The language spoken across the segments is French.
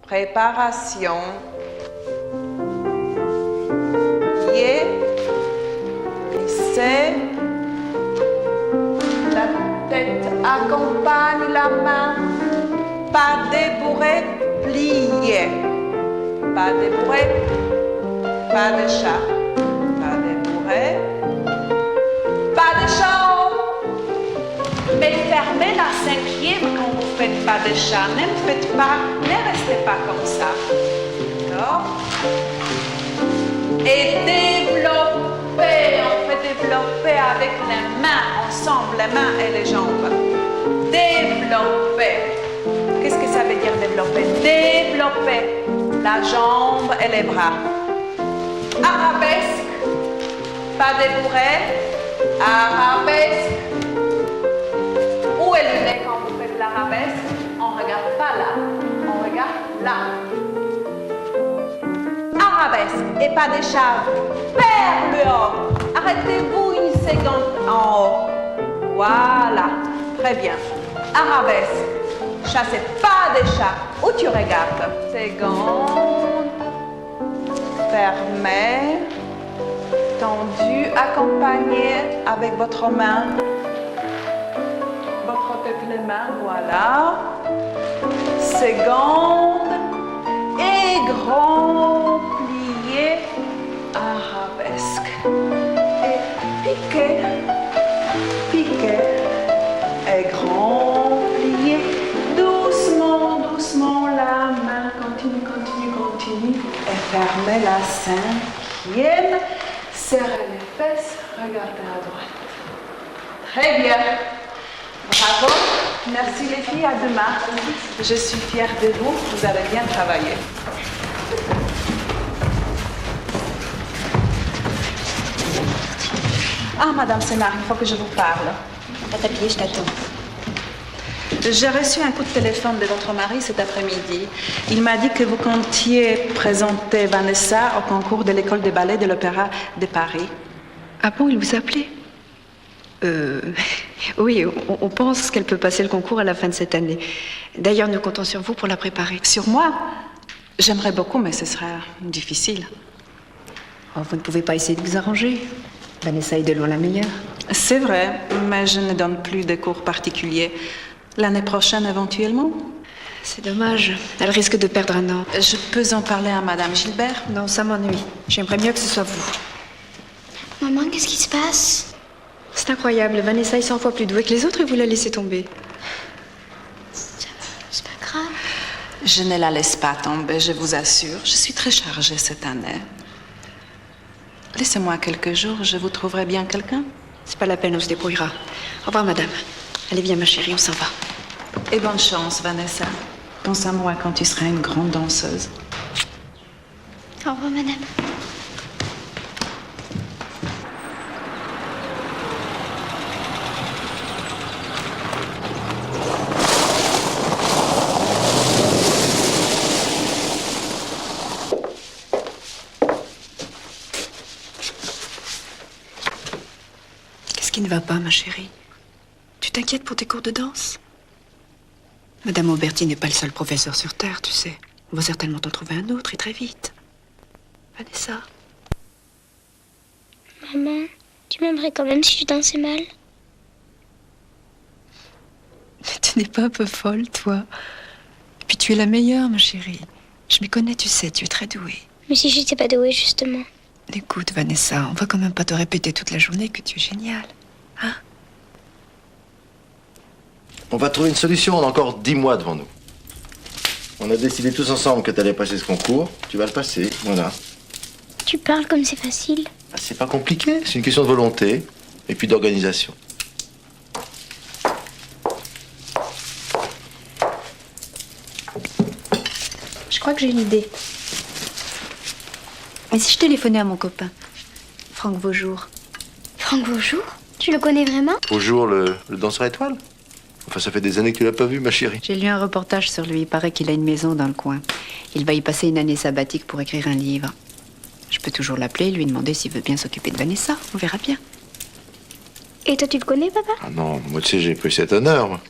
préparation. Pied, glissez. La tête accompagne la main. Pas débourré, plié. Pas débourré, pas de chat. Pas débourré, pas de chat. Mais fermez la cinquième quand vous ne faites pas de chat. Ne faites pas, ne restez pas comme ça. D'accord? Et développer, on fait développer avec les mains, ensemble, les mains et les jambes. Développer. Qu'est-ce que ça veut dire développer? Développer la jambe et les bras. Arabesque, pas débourré, arabesque. Où est le nez quand vous faites l'arabesque? On ne regarde pas là, on regarde là. Arabesque et pas d'écharpe. Vers le haut. Arrêtez-vous une seconde en haut. Voilà, très bien. Arabesque. Chassez pas d'écharpe. Où tu regardes? Seconde. Fermez. Tendu. Accompagné avec votre main. Votre tête, les mains. Voilà. Seconde. Et grand plié. Arabesque. Et piqué. Piqué. Et grand plié. Doucement, doucement, la main. Continue, continue, continue. Et fermez la cinquième. Serrez les fesses. Regardez à droite. Très bien. Bravo. Merci les filles. À demain. Je suis fière de vous. Vous avez bien travaillé. Ah, Madame Sénard, il faut que je vous parle. À ta pied, je t'attends. J'ai reçu un coup de téléphone de votre mari cet après-midi. Il m'a dit que vous comptiez présenter Vanessa au concours de l'école de ballet de l'Opéra de Paris. Ah bon, il vous a appelé? Oui, on pense qu'elle peut passer le concours à la fin de cette année. D'ailleurs, nous comptons sur vous pour la préparer. Sur moi? J'aimerais beaucoup, mais ce sera difficile. Oh, vous ne pouvez pas essayer de vous arranger. Vanessa est de loin la meilleure. C'est vrai, mais je ne donne plus de cours particuliers. L'année prochaine, éventuellement? C'est dommage. Elle risque de perdre un an. Je peux en parler à Madame Gilbert? Non, ça m'ennuie. J'aimerais mieux que ce soit vous. Maman, qu'est-ce qui se passe? C'est incroyable. Vanessa est 100 fois plus douée que les autres et vous la laissez tomber. C'est pas grave. Je ne la laisse pas tomber, je vous assure. Je suis très chargée cette année. Laissez-moi quelques jours, je vous trouverai bien quelqu'un. C'est pas la peine, on se débrouillera. Au revoir, madame. Allez, viens, ma chérie, on s'en va. Et bonne chance, Vanessa. Pense à moi quand tu seras une grande danseuse. Au revoir, madame. Qu'est-ce qui ne va pas, ma chérie? Tu t'inquiètes pour tes cours de danse? Madame Auberti n'est pas le seul professeur sur Terre, tu sais. On va certainement t'en trouver un autre, et très vite. Vanessa? Maman, tu m'aimerais quand même si je dansais mal? Mais tu n'es pas un peu folle, toi? Et puis tu es la meilleure, ma chérie. Je m'y connais, tu sais, tu es très douée. Mais si j'étais pas douée, justement. Écoute, Vanessa, on va quand même pas te répéter toute la journée que tu es géniale. Hein? On va trouver une solution, on a encore 10 mois devant nous. On a décidé tous ensemble que tu allais passer ce concours. Tu vas le passer, voilà. Tu parles comme c'est facile. Ah, c'est pas compliqué, c'est une question de volonté et puis d'organisation. Je crois que j'ai une idée. Et si je téléphonais à mon copain, Franck Vaujour? Franck Vaujour? Tu le connais vraiment? Au jour, le danseur étoile. Enfin, ça fait des années que tu l'as pas vu, ma chérie. J'ai lu un reportage sur lui. Il paraît qu'il a une maison dans le coin. Il va y passer une année sabbatique pour écrire un livre. Je peux toujours l'appeler et lui demander s'il veut bien s'occuper de Vanessa. On verra bien. Et toi, tu le connais, papa? Ah non, moi, tu sais, j'ai pris cet honneur.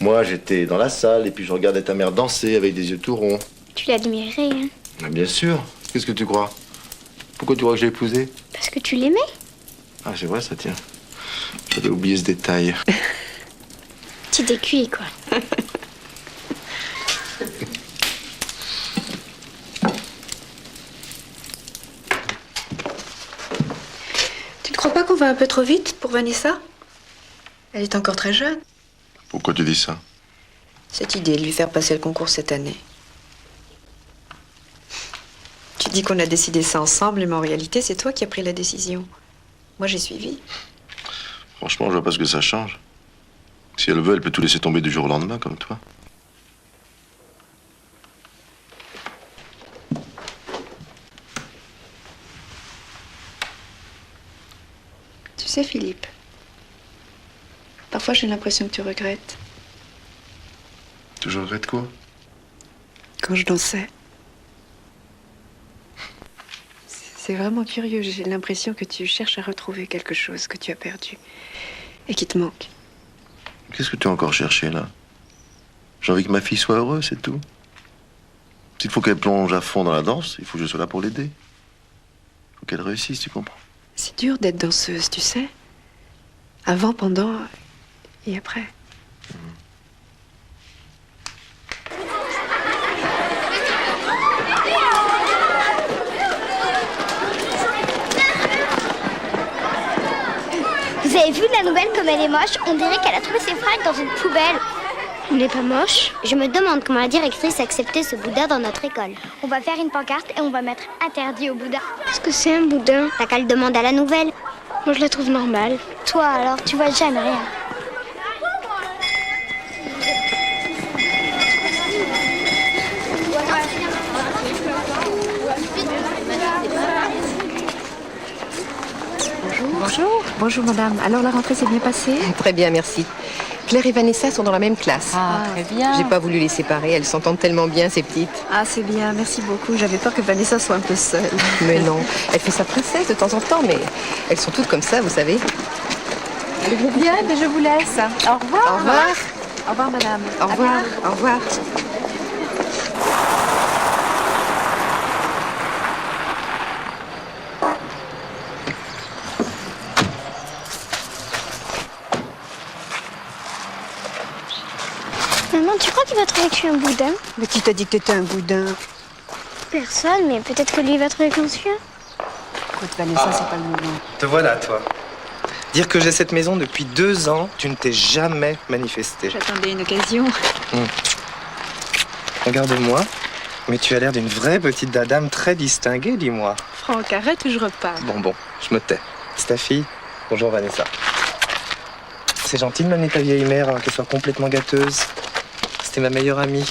Moi, j'étais dans la salle et puis je regardais ta mère danser avec des yeux tout ronds. Tu l'admirais, hein? Mais bien sûr. Qu'est-ce que tu crois? Pourquoi tu crois que j'ai épousé? Parce que tu l'aimais. Ah, c'est vrai, ça tient. J'avais oublié ce détail. Petit écuyer, quoi. Tu ne crois pas qu'on va un peu trop vite pour Vanessa? Elle est encore très jeune. Pourquoi tu dis ça? Cette idée de lui faire passer le concours cette année. Tu dis qu'on a décidé ça ensemble, mais en réalité, c'est toi qui as pris la décision. Moi, j'ai suivi. Franchement, je vois pas ce que ça change. Si elle veut, elle peut tout laisser tomber du jour au lendemain, comme toi. Tu sais, Philippe, parfois j'ai l'impression que tu regrettes. Je regrette quoi? Quand je dansais. C'est vraiment curieux. J'ai l'impression que tu cherches à retrouver quelque chose que tu as perdu et qui te manque. Qu'est-ce que tu as encore cherché, là? J'ai envie que ma fille soit heureuse, c'est tout. S'il faut qu'elle plonge à fond dans la danse, il faut que je sois là pour l'aider. Il faut qu'elle réussisse, tu comprends? C'est dur d'être danseuse, tu sais. Avant, pendant et après. Vous avez vu la nouvelle comme elle est moche? On dirait qu'elle a trouvé ses fringues dans une poubelle. Elle n'est pas moche. Je me demande comment la directrice a accepté ce Bouddha dans notre école. On va faire une pancarte et on va mettre interdit au Bouddha. Qu'est-ce que c'est un Bouddha? T'as qu'à le demander à la nouvelle. Moi je la trouve normale. Toi alors, tu vois jamais rien. Bonjour. Bonjour, madame. Alors, la rentrée s'est bien passée? Très bien, merci. Claire et Vanessa sont dans la même classe. Ah, très bien. J'ai pas voulu les séparer, elles s'entendent tellement bien, ces petites. Ah, c'est bien. Merci beaucoup. J'avais peur que Vanessa soit un peu seule. Mais non, elle fait sa princesse de temps en temps, mais elles sont toutes comme ça, vous savez. Allez-vous bien, mais je vous laisse. Au revoir. Au revoir. Au revoir, madame. Au revoir. Au revoir. Maman, tu crois qu'il va trouver que je suis un boudin? Mais qui t'a dit que t'étais un boudin? Personne, mais peut-être que lui va trouver que j'en suis un. Écoute, Vanessa, c'est pas le moment. Te voilà, toi. Dire que j'ai cette maison depuis 2 ans, tu ne t'es jamais manifesté. J'attendais une occasion. Regarde-moi, mais tu as l'air d'une vraie petite dame très distinguée, dis-moi. Franck, arrête ou je repars. Bon, je me tais. C'est ta fille? Bonjour, Vanessa. C'est gentil de m'amener ta vieille mère, hein, qu'elle soit complètement gâteuse. C'était ma meilleure amie.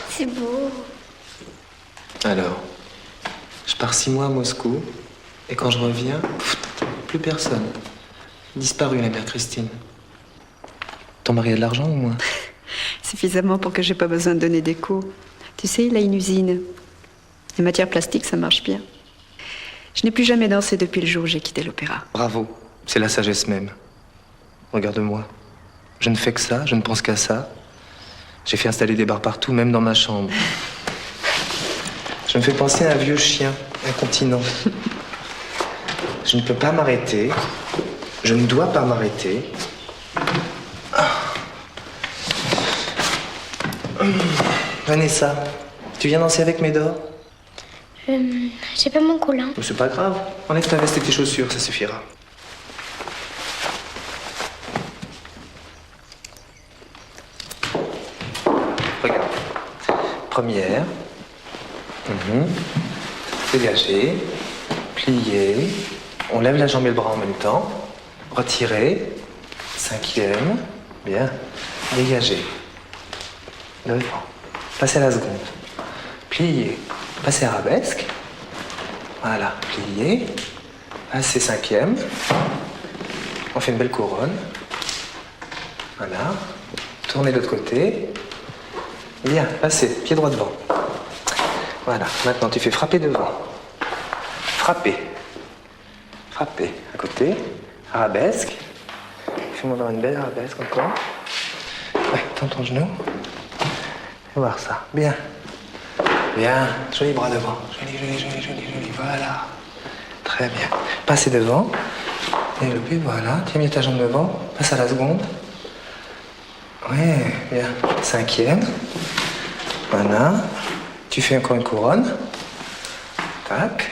C'est beau. Alors, je pars 6 mois à Moscou, et quand je reviens, plus personne. Disparu, la mère Christine. Ton mari a de l'argent au moins? Suffisamment pour que j'ai pas besoin de donner des cours. Tu sais, il a une usine. Les matières plastiques, ça marche bien. Je n'ai plus jamais dansé depuis le jour où j'ai quitté l'opéra. Bravo, c'est la sagesse même. Regarde-moi. Je ne fais que ça, je ne pense qu'à ça. J'ai fait installer des bars partout, même dans ma chambre. Je me fais penser à un vieux chien, incontinent. Je ne peux pas m'arrêter. Je ne dois pas m'arrêter. Vanessa, tu viens danser avec Médor? J'ai pas mon collant. Mais c'est pas grave. Enlève ta veste et tes chaussures, ça suffira. Regarde. Première. Dégagez. Pliez. On lève la jambe et le bras en même temps. Retirez. 5e. Bien. Dégagez. Devant. Passez à la seconde. Pliez. Passez arabesque. Voilà. Pliez. Passez 5e. On fait une belle couronne. Voilà. Tournez de l'autre côté. Bien. Passez. Pied droit devant. Voilà. Maintenant, tu fais frapper devant. Frapper. Frapper. À côté. Arabesque. fais-moi dans une belle arabesque encore. Ouais, tends ton genou. Fais voir ça. Bien. Bien. Joli bras devant. Joli, joli, joli, joli, joli. Voilà. Très bien. Passez devant. Développez, voilà. Tiens bien ta jambe devant. Passe à la seconde. Ouais, bien. 5e. Voilà. Tu fais encore une couronne. Tac.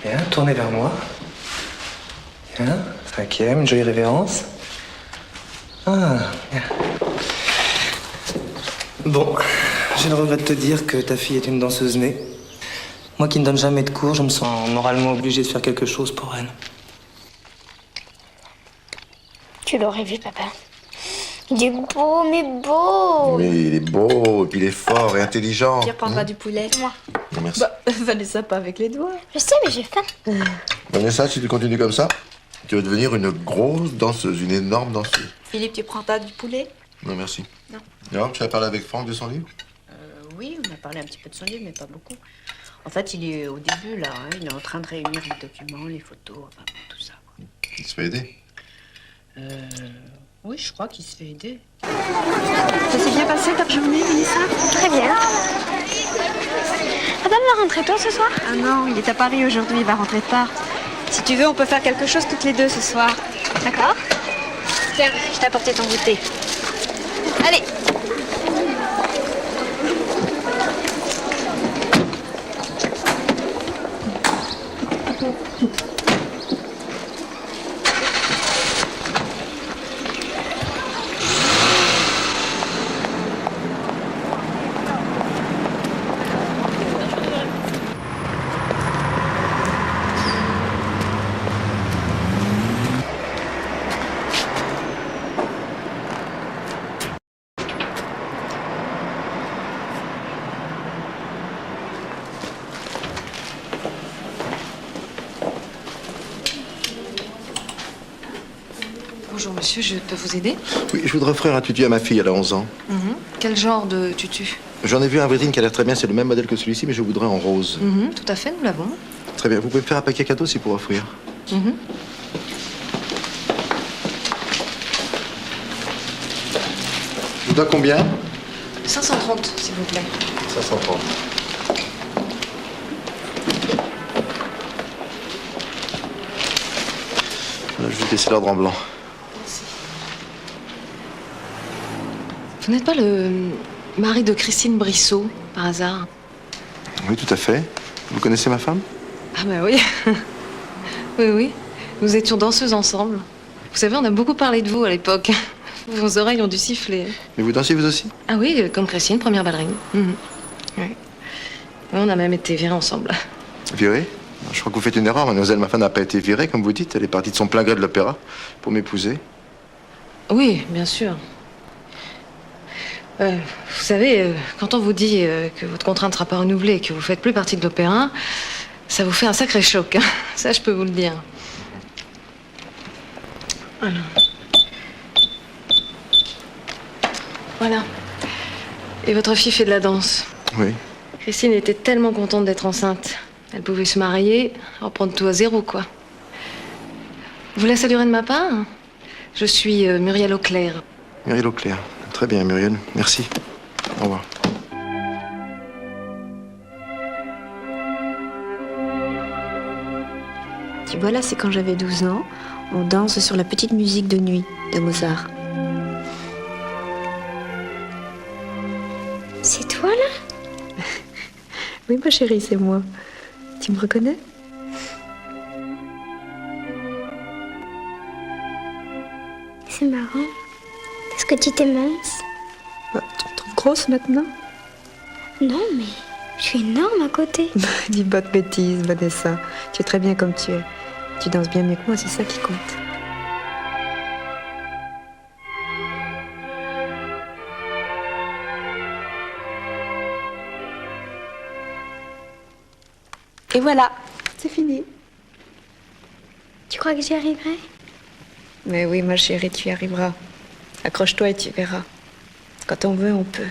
Bien. Tournez vers moi. Bien. 5e. Une jolie révérence. Ah, bien. Bon, j'ai le regret de te dire que ta fille est une danseuse née. Moi qui ne donne jamais de cours, je me sens moralement obligé de faire quelque chose pour elle. Tu l'aurais vu, papa. Il est beau, mais beau. Oui, il est beau, et puis il est fort et intelligent. Qui reprendra du poulet? Moi. Non, merci. Bah, Vanessa, pas avec les doigts. Je sais, mais j'ai faim. Vanessa, si tu continues comme ça, tu vas devenir une grosse danseuse, une énorme danseuse. Philippe, tu prends pas du poulet? Non, merci. Non. Non, tu as parlé avec Franck de son livre? Oui, on a parlé un petit peu de son livre, mais pas beaucoup. En fait, il est au début, là. Hein. Il est en train de réunir les documents, les photos, enfin, tout ça. Quoi. Il se fait aider. Oui, je crois qu'il se fait aider. Ça s'est bien passé ta journée, Vanessa? Très bien. Papa va rentrer tôt ce soir? Ah non, il est à Paris aujourd'hui, il va rentrer tard. Si tu veux, on peut faire quelque chose toutes les deux ce soir. D'accord. Tiens, je t'ai apporté ton goûter. Allez. Bonjour monsieur, je peux vous aider? Oui, je voudrais offrir un tutu à ma fille, elle a 11 ans. Quel genre de tutu? J'en ai vu un Brésil qui a l'air très bien, c'est le même modèle que celui-ci, mais je voudrais en rose. Tout à fait, nous l'avons. Très bien, vous pouvez me faire un paquet cadeau aussi pour offrir. Je vous dois combien? 530, s'il vous plaît. 530. Voilà, je vais laisser l'ordre en blanc. Vous n'êtes pas le mari de Christine Brissot, par hasard? Oui, tout à fait. Vous connaissez ma femme? Ah bah oui. Oui, oui. Nous étions danseuses ensemble. Vous savez, on a beaucoup parlé de vous à l'époque. Vos oreilles ont dû siffler. Mais vous dansez vous aussi? Ah oui, comme Christine, première ballerine. Oui. Oui, on a même été virés ensemble. Virée? Je crois que vous faites une erreur, mademoiselle. Ma femme n'a pas été virée, comme vous dites. Elle est partie de son plein gré de l'opéra pour m'épouser. Oui, bien sûr. Vous savez, quand on vous dit que votre contrat ne sera pas renouvelée et que vous faites plus partie de l'opéra, ça vous fait un sacré choc. Hein. Ça, je peux vous le dire. Alors. Voilà. Et votre fille fait de la danse. Oui. Christine était tellement contente d'être enceinte. Elle pouvait se marier, reprendre tout à zéro, quoi. Vous la saluerez de ma part? Je suis Muriel Auclair. Muriel Auclair. Très bien, Muriel. Merci. Au revoir. Tu vois, là, c'est quand j'avais 12 ans. On danse sur la petite musique de nuit de Mozart. C'est toi, là? Oui, ma chérie, c'est moi. Tu me reconnais? C'est marrant. Est-ce que tu t'es mince? Bah, tu me trouves grosse maintenant? Non, mais je suis énorme à côté. Dis pas de bêtises, Vanessa. Tu es très bien comme tu es. Tu danses bien mieux que moi, c'est ça qui compte. Et voilà, c'est fini. Tu crois que j'y arriverai? Mais oui, ma chérie, tu y arriveras. Accroche-toi et tu verras. Quand on veut, on peut.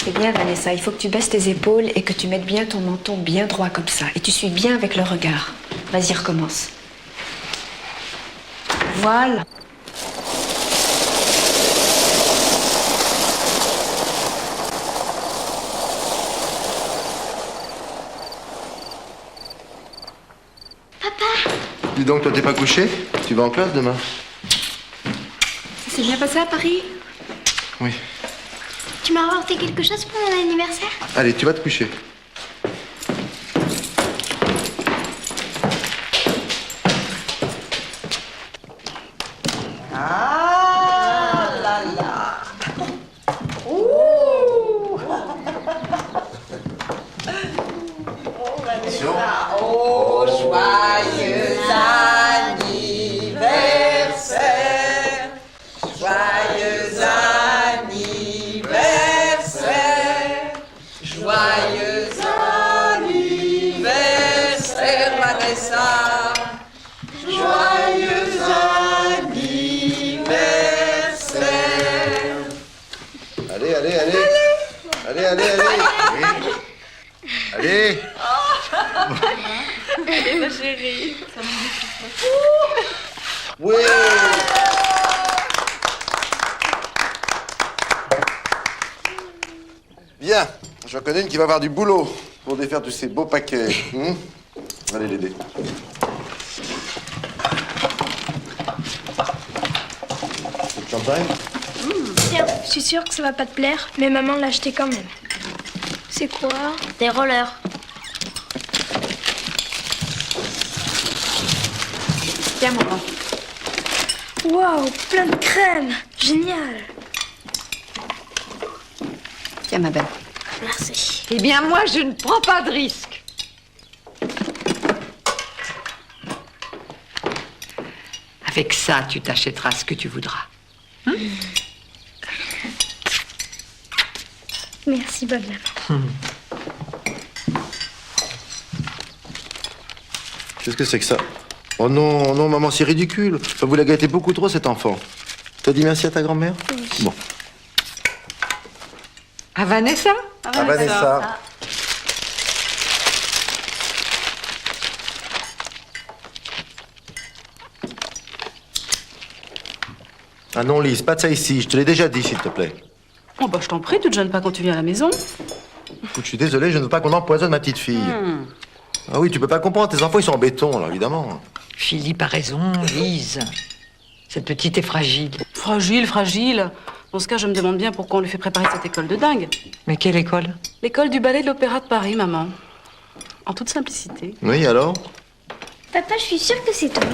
C'est bien, Vanessa. Il faut que tu baisses tes épaules et que tu mettes bien ton menton bien droit comme ça. Et tu suis bien avec le regard. Vas-y, recommence. Voilà. Dis donc, toi, t'es pas couché? Tu vas en classe demain? Ça s'est bien passé à Paris? Oui. Tu m'as apporté quelque chose pour mon anniversaire? Allez, tu vas te coucher. Allez. Allez, ma chérie. Oui. Bien. J'en connais une qui va avoir du boulot pour défaire tous ces beaux paquets. Allez l'aider. C'est le champagne? Tiens, je suis sûre que ça va pas te plaire, mais maman l'a acheté quand même. C'est quoi? Des rollers. Tiens, maman. Waouh, plein de crème. Génial. Tiens, ma belle. Merci. Eh bien, moi, je ne prends pas de risque. Avec ça, tu t'achèteras ce que tu voudras. Merci, bonne maman. Qu'est-ce que c'est que ça? Oh non, non, maman, c'est ridicule. Enfin, vous la gâtez beaucoup trop, cet enfant. T'as dit merci à ta grand-mère? Oui. Bon. À Vanessa? À Vanessa. Ah non, Lise, pas de ça ici. Je te l'ai déjà dit, s'il te plaît. Oh bah je t'en prie, tu te gênes pas quand tu viens à la maison. Écoute, je suis désolé, je ne veux pas qu'on empoisonne ma petite fille. Ah oui, tu peux pas comprendre, tes enfants, ils sont en béton, alors évidemment. Philippe a raison, Lise. Cette petite est fragile. Fragile, fragile. Dans ce cas, je me demande bien pourquoi on lui fait préparer cette école de dingue. Mais quelle école? L'école du ballet de l'Opéra de Paris, maman. En toute simplicité. Oui, alors? Papa, je suis sûre que c'est toi.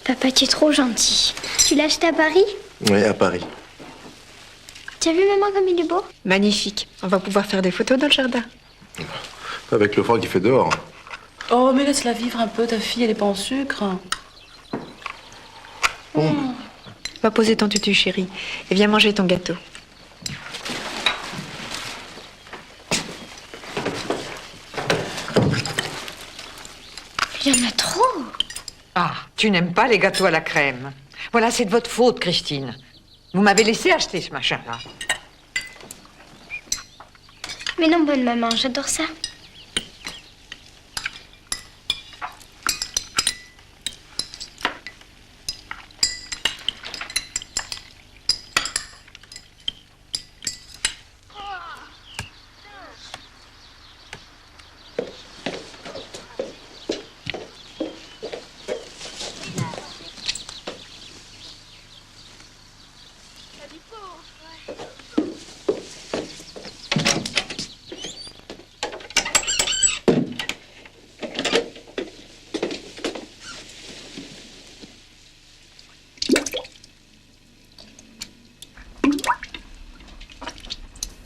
Papa, tu es trop gentil. Tu l'as acheté à Paris? Oui, à Paris. Tu as vu maman comme il est beau? Magnifique. On va pouvoir faire des photos dans le jardin. Avec le froid qu'il fait dehors. Oh, mais laisse-la vivre un peu, ta fille, elle est pas en sucre. Va poser ton tutu, chérie. Et viens manger ton gâteau. Il y en a trop. Ah, tu n'aimes pas les gâteaux à la crème. Voilà, c'est de votre faute, Christine. Vous m'avez laissé acheter ce machin-là. Mais non, bonne maman, j'adore ça.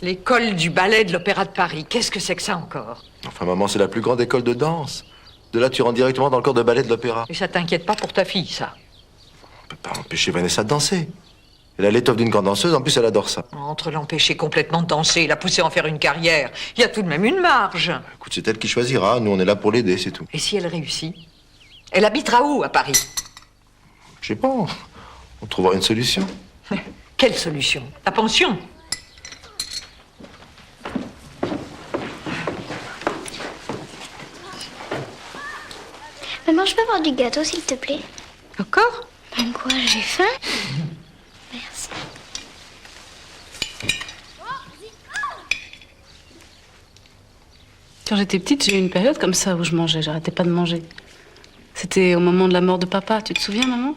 L'école du ballet de l'Opéra de Paris, qu'est-ce que c'est que ça encore? Enfin, maman, c'est la plus grande école de danse. De là, tu rentres directement dans le corps de ballet de l'opéra. Et ça t'inquiète pas pour ta fille, ça? On peut pas empêcher Vanessa de danser. Elle a l'étoffe d'une grande danseuse, en plus, elle adore ça. Entre l'empêcher complètement de danser et la pousser à en faire une carrière, il y a tout de même une marge. Écoute, c'est elle qui choisira. Nous, on est là pour l'aider, c'est tout. Et si elle réussit? Elle habitera où, à Paris? Je sais pas. On trouvera une solution. Quelle solution? La pension? Maman, je peux avoir du gâteau, s'il te plaît? Encore? Ben quoi, j'ai faim? Merci. Quand j'étais petite, j'ai eu une période comme ça où je mangeais, j'arrêtais pas de manger. C'était au moment de la mort de papa, tu te souviens, maman?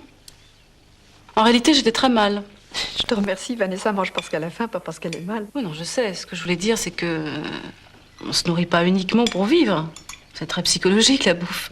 En réalité, j'étais très mal. Je te remercie, Vanessa mange parce qu'elle a faim, pas parce qu'elle est mal. Oui, non, je sais. Ce que je voulais dire, c'est que on se nourrit pas uniquement pour vivre. C'est très psychologique, la bouffe.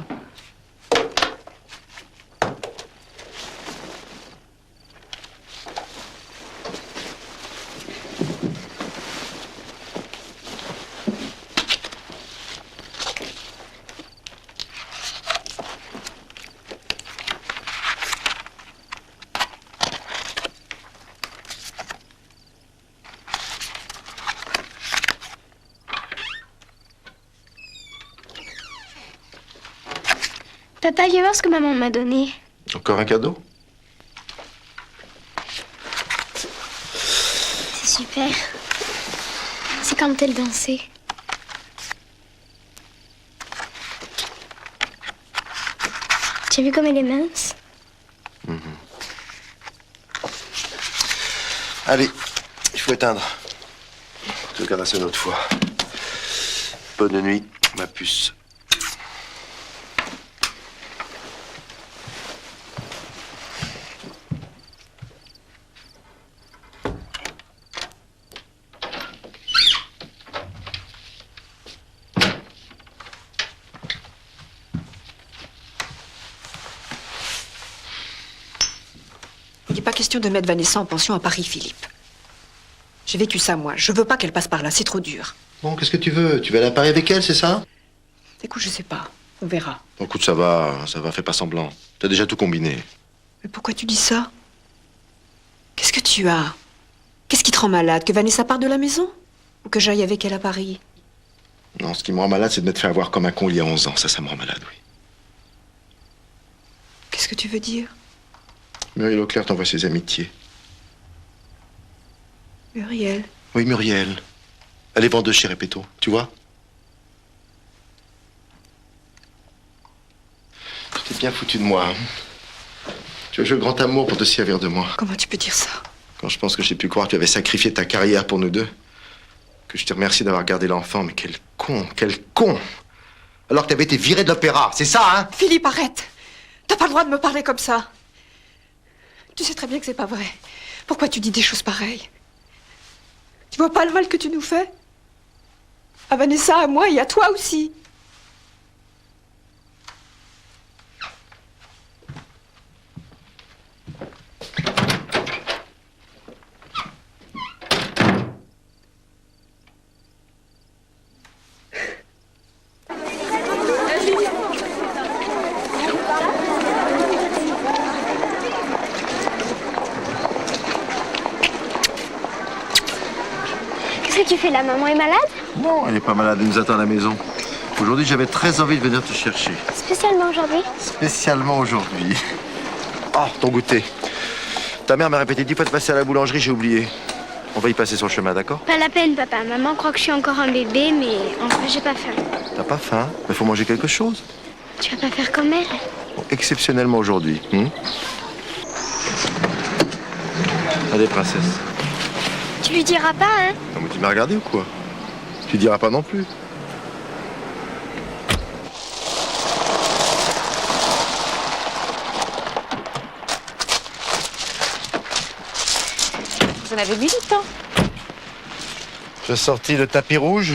Papa, viens voir ce que maman m'a donné. Encore un cadeau? C'est super. C'est quand elle dansait. Tu as vu comme elle est mince? Allez, il faut éteindre. Je regarde ça une autre fois. Bonne nuit, ma puce. Il n'est pas question de mettre Vanessa en pension à Paris, Philippe. J'ai vécu ça, moi. Je veux pas qu'elle passe par là, c'est trop dur. Bon, qu'est-ce que tu veux? Tu vas aller à Paris avec elle, c'est ça? Écoute, je sais pas. On verra. Bon, écoute, ça va, fais pas semblant. T'as déjà tout combiné. Mais pourquoi tu dis ça? Qu'est-ce que tu as? Qu'est-ce qui te rend malade? Que Vanessa parte de la maison? Ou que j'aille avec elle à Paris? Non, ce qui me rend malade, c'est de m'être fait avoir comme un con il y a 11 ans. Ça me rend malade, oui. Qu'est-ce que tu veux dire? Muriel Auclair t'envoie ses amitiés. Muriel. Oui, Muriel. Elle est vendeuse chez Repetto, tu vois? Tu t'es bien foutu de moi. Hein. Tu as joué le grand amour pour te servir de moi. Comment tu peux dire ça? Quand je pense que j'ai pu croire que tu avais sacrifié ta carrière pour nous deux, que je te remercie d'avoir gardé l'enfant, mais quel con, quel con! Alors que tu avais été viré de l'opéra, c'est ça, hein? Philippe, arrête! T'as pas le droit de me parler comme ça. Tu sais très bien que c'est pas vrai. Pourquoi tu dis des choses pareilles? Tu vois pas le mal que tu nous fais? À Vanessa, à moi et à toi aussi. Qu'est-ce que tu fais là? Maman est malade? Non, elle n'est pas malade, elle nous attend à la maison. Aujourd'hui, j'avais très envie de venir te chercher. Spécialement aujourd'hui? Spécialement aujourd'hui. Oh, ton goûter. Ta mère m'a répété 10 fois de passer à la boulangerie, j'ai oublié. On va y passer sur le chemin, d'accord? Pas la peine, papa. Maman croit que je suis encore un bébé, mais en vrai, j'ai pas faim. T'as pas faim? Mais faut manger quelque chose. Tu vas pas faire comme elle? Bon, exceptionnellement aujourd'hui. Allez, princesse. Tu lui diras pas, hein? Non, mais tu m'as regardé ou quoi? Tu diras pas non plus. Vous en avez mis du temps. J'ai sorti le tapis rouge.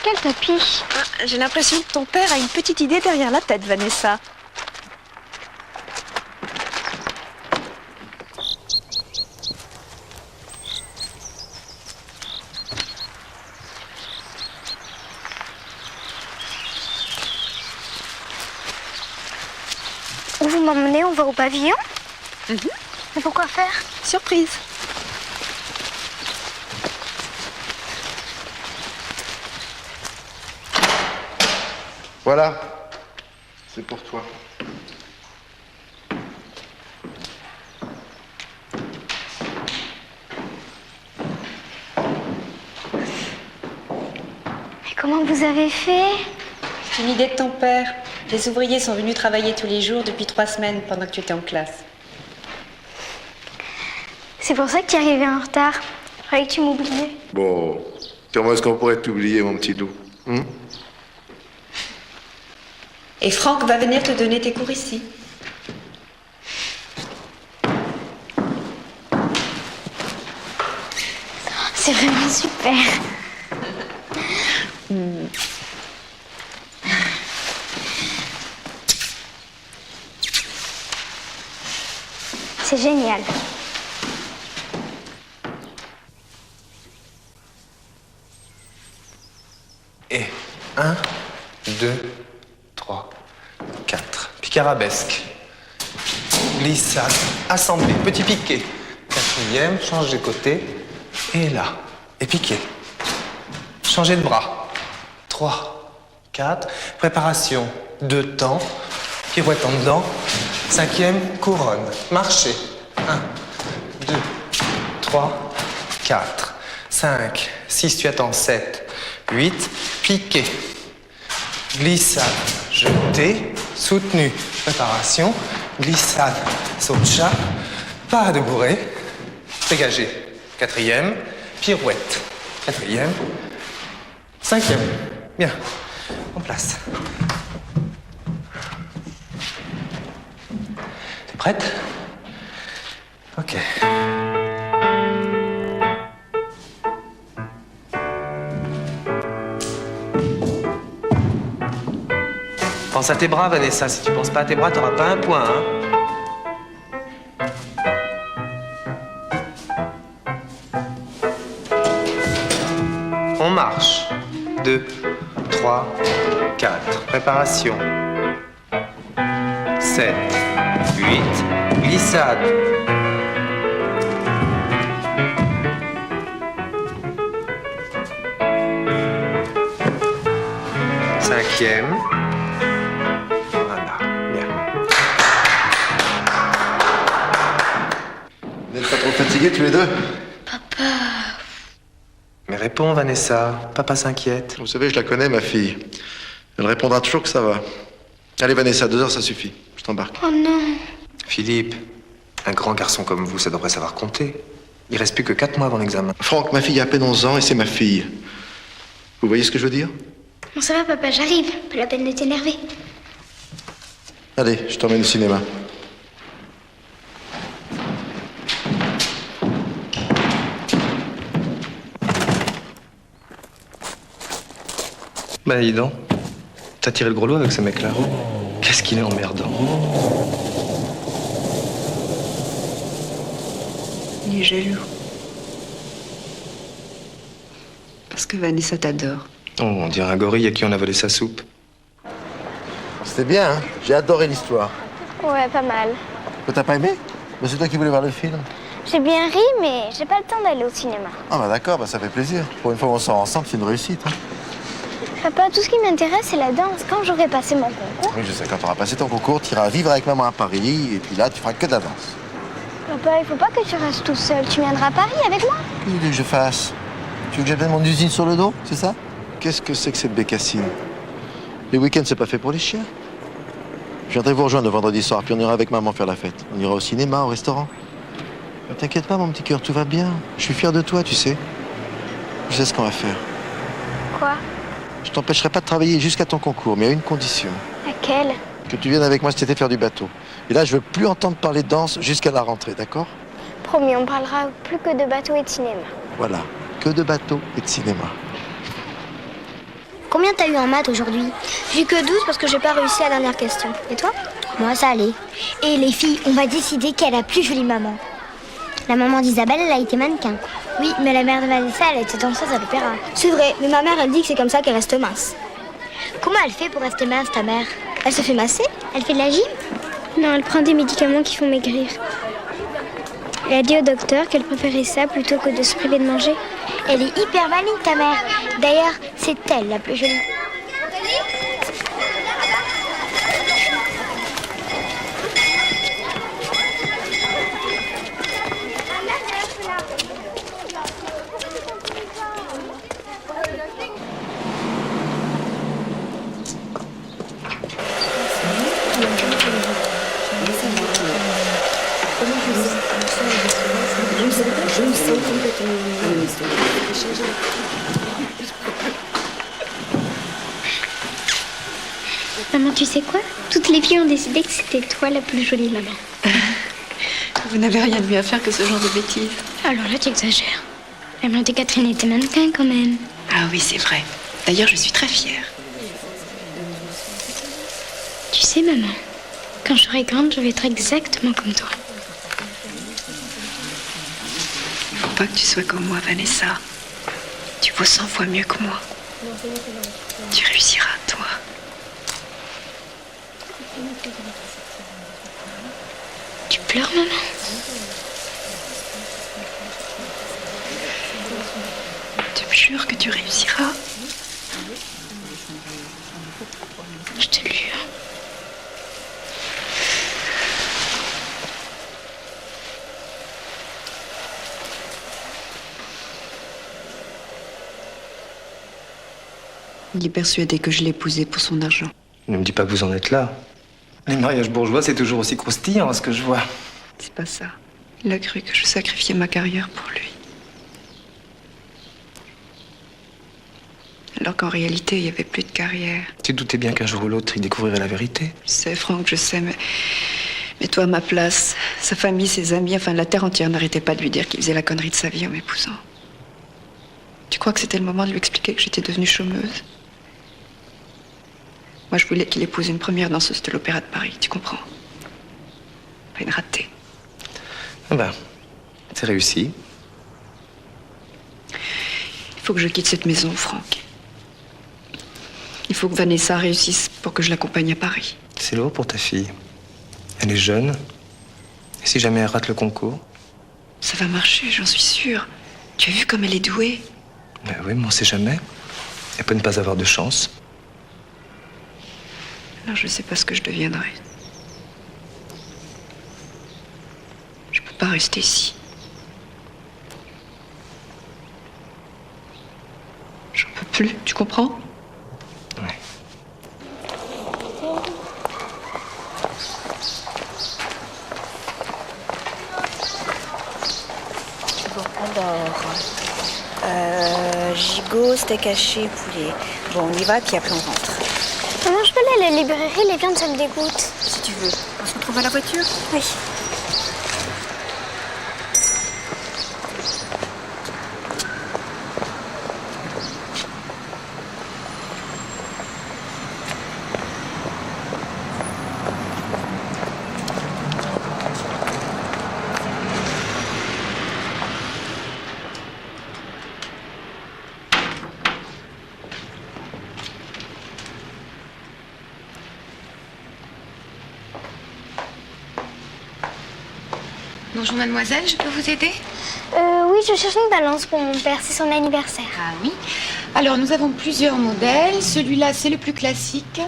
Quel tapis? J'ai l'impression que ton père a une petite idée derrière la tête, Vanessa. Où vous m'emmenez? On va au pavillon? Mais pourquoi faire? Surprise. Voilà. C'est pour toi. Comment vous avez fait? C'est une idée de ton père. Les ouvriers sont venus travailler tous les jours depuis 3 semaines pendant que tu étais en classe. C'est pour ça que tu es arrivé en retard. Je croyais que tu m'oubliais. Bon, comment est-ce qu'on pourrait t'oublier, mon petit loup? Et Franck va venir te donner tes cours ici. C'est vraiment super. C'est génial. Et 1, 2, 3, 4. Pique arabesque. Glissade. Assemblée. Petit piqué. 4e. Change de côté. Et là. Et piqué. Changer de bras. 3, 4. Préparation. 2 temps. Pirouette en dedans. 5e. Couronne. Marcher. 1, 2, 3, 4, 5, 6. Tu attends. 7. 8, piqué, glissade, jeté, soutenu, préparation, glissade, saut de chat, pas de bourrée, dégagé, 4e, pirouette, 4e, 5e, bien, en place. T'es prête? Ok. Pense à tes bras, Vanessa. Si tu penses pas à tes bras, t'auras pas un point, hein. On marche. 2, 3, 4. Préparation. 7, 8. Glissade. Cinquième. Vous n'êtes pas trop fatigués tous les deux? Papa. Mais réponds, Vanessa. Papa s'inquiète. Vous savez, je la connais, ma fille. Elle répondra toujours que ça va. Allez, Vanessa, 2 heures, ça suffit. Je t'embarque. Oh non. Philippe, un grand garçon comme vous, ça devrait savoir compter. Il reste plus que 4 mois avant l'examen. Franck, ma fille a à peine 11 ans et c'est ma fille. Vous voyez ce que je veux dire? Bon, ça va, papa, j'arrive. Pas la peine de t'énerver. Allez, je t'emmène au cinéma. Bah, dis donc. T'as tiré le gros lot avec ce mec-là. Qu'est-ce qu'il est emmerdant. Il est jaloux. Parce que Vanessa t'adore. Oh, on dirait un gorille à qui on a volé sa soupe. C'était bien, hein? J'ai adoré l'histoire. Ouais, pas mal. T'as pas aimé? C'est toi qui voulais voir le film. J'ai bien ri, mais j'ai pas le temps d'aller au cinéma. Ah bah d'accord, ça fait plaisir. Pour une fois on sort ensemble, c'est une réussite. Hein. Papa, tout ce qui m'intéresse, c'est la danse. Quand j'aurai passé mon concours... Oui, je sais, quand tu auras passé ton concours, tu iras vivre avec maman à Paris, et puis là, tu feras que de la danse. Papa, il faut pas que tu restes tout seul. Tu viendras à Paris avec moi? Qu'est-ce que tu veux que je fasse? Tu veux que j'appelle mon usine sur le dos, c'est ça? Qu'est-ce que c'est que cette bécassine? Les week-ends, c'est pas fait pour les chiens. Je viendrai vous rejoindre le vendredi soir, puis on ira avec maman faire la fête. On ira au cinéma, au restaurant. Ne t'inquiète pas, mon petit cœur, tout va bien. Je suis fier de toi, tu sais. Je sais ce qu'on va faire. Quoi? Je t'empêcherai pas de travailler jusqu'à ton concours, mais à une condition. Laquelle? Que tu viennes avec moi cet été faire du bateau. Et là, je veux plus entendre parler de danse jusqu'à la rentrée, d'accord? Promis, on parlera plus que de bateaux et de cinéma. Voilà, que de bateaux et de cinéma. Combien t'as eu en maths aujourd'hui? J'ai eu que 12 parce que j'ai pas réussi la dernière question. Et toi? Moi, ça allait. Et les filles, on va décider qui est la plus jolie maman. La maman d'Isabelle, elle a été mannequin. Oui, mais la mère de Vanessa, elle a été danseuse à l'opéra. C'est vrai, mais ma mère, elle dit que c'est comme ça qu'elle reste mince. Comment elle fait pour rester mince, ta mère? Elle se fait masser? Elle fait de la gym? Non, elle prend des médicaments qui font maigrir. Elle a dit au docteur qu'elle préférait ça plutôt que de se priver de manger. Elle est hyper maligne, ta mère. D'ailleurs, c'est elle la plus jolie. Je me sens complètement... Maman, tu sais quoi? Toutes les filles ont décidé que c'était toi la plus jolie, maman. Vous n'avez rien de mieux à faire que ce genre de bêtises. Alors là, tu exagères. Elles m'ont dit que Catherine était mannequin quand même. Ah oui, c'est vrai. D'ailleurs, je suis très fière. Tu sais, maman, quand je serai grande, je vais être exactement comme toi. Faut pas que tu sois comme moi, Vanessa. Tu vaux 100 fois mieux que moi. Tu réussiras, toi. Tu pleures, maman? Tu me jures que tu réussiras. Je te le jure. Il est persuadé que je l'ai épousé pour son argent. Ne me dis pas que vous en êtes là. Les mariages bourgeois, c'est toujours aussi croustillant, à ce que je vois. C'est pas ça. Il a cru que je sacrifiais ma carrière pour lui. Alors qu'en réalité, il n'y avait plus de carrière. Tu te doutais bien qu'un jour ou l'autre, il découvrirait la vérité. Je sais, Franck, je sais, mais toi, à ma place, sa famille, ses amis, enfin la terre entière n'arrêtait pas de lui dire qu'il faisait la connerie de sa vie en m'épousant. Tu crois que c'était le moment de lui expliquer que j'étais devenue chômeuse? Moi, je voulais qu'il épouse une première danseuse de l'Opéra de Paris, tu comprends? Pas une ratée. Ah ben, c'est réussi. Il faut que je quitte cette maison, Franck. Il faut que Vanessa réussisse pour que je l'accompagne à Paris. C'est lourd pour ta fille. Elle est jeune. Et si jamais elle rate le concours? Ça va marcher, j'en suis sûre. Tu as vu comme elle est douée? Ben oui, mais on sait jamais. Elle peut ne pas avoir de chance. Alors je sais pas ce que je deviendrai. Je peux pas rester ici. J'en peux plus, tu comprends? Oui. Bon, alors... gigot, steak haché, poulet. Bon, on y va, puis après on rentre. Maman, je peux aller à la librairie, les viandes, ça me dégoûte. Si tu veux. On se retrouve à la voiture? Oui. Bonjour mademoiselle, je peux vous aider? Oui, je cherche une balance pour mon père, c'est son anniversaire. Ah oui. Alors nous avons plusieurs modèles. Celui-là, c'est le plus classique.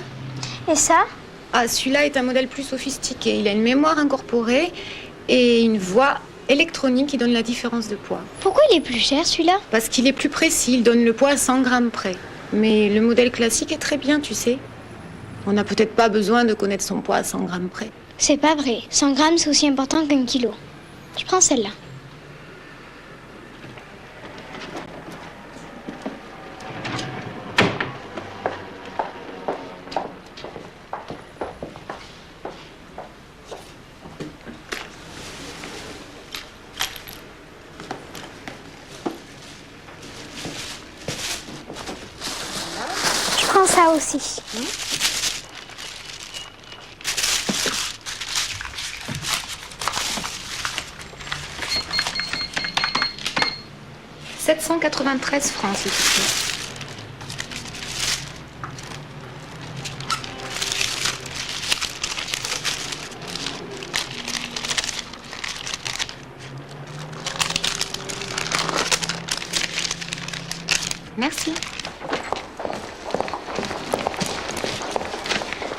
Et ça? Ah, celui-là est un modèle plus sophistiqué. Il a une mémoire incorporée et une voix électronique qui donne la différence de poids. Pourquoi il est plus cher celui-là? Parce qu'il est plus précis, il donne le poids à 100 grammes près. Mais le modèle classique est très bien, tu sais. On n'a peut-être pas besoin de connaître son poids à 100 grammes près. C'est pas vrai. 100 grammes, c'est aussi important qu'un kilo. Je prends celle-là. Je prends ça aussi. 793 francs, s'il te plaît. Merci.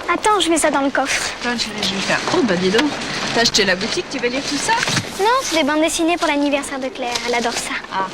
Attends, je mets ça dans le coffre. Attends, chérie, je vais faire. Oh, bah dis donc. T'as acheté la boutique, tu vas lire tout ça? Non, c'est des bandes dessinées pour l'anniversaire de Claire. Elle adore ça. Ah.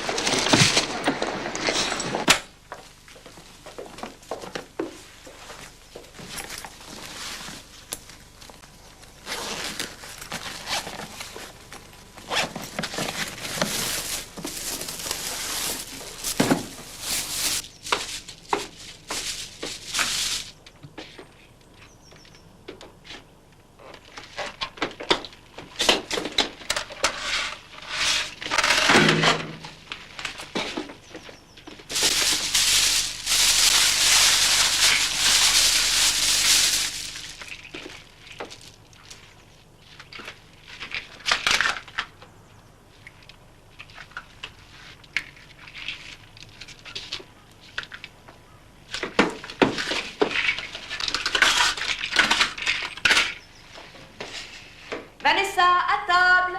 Vanessa, à table.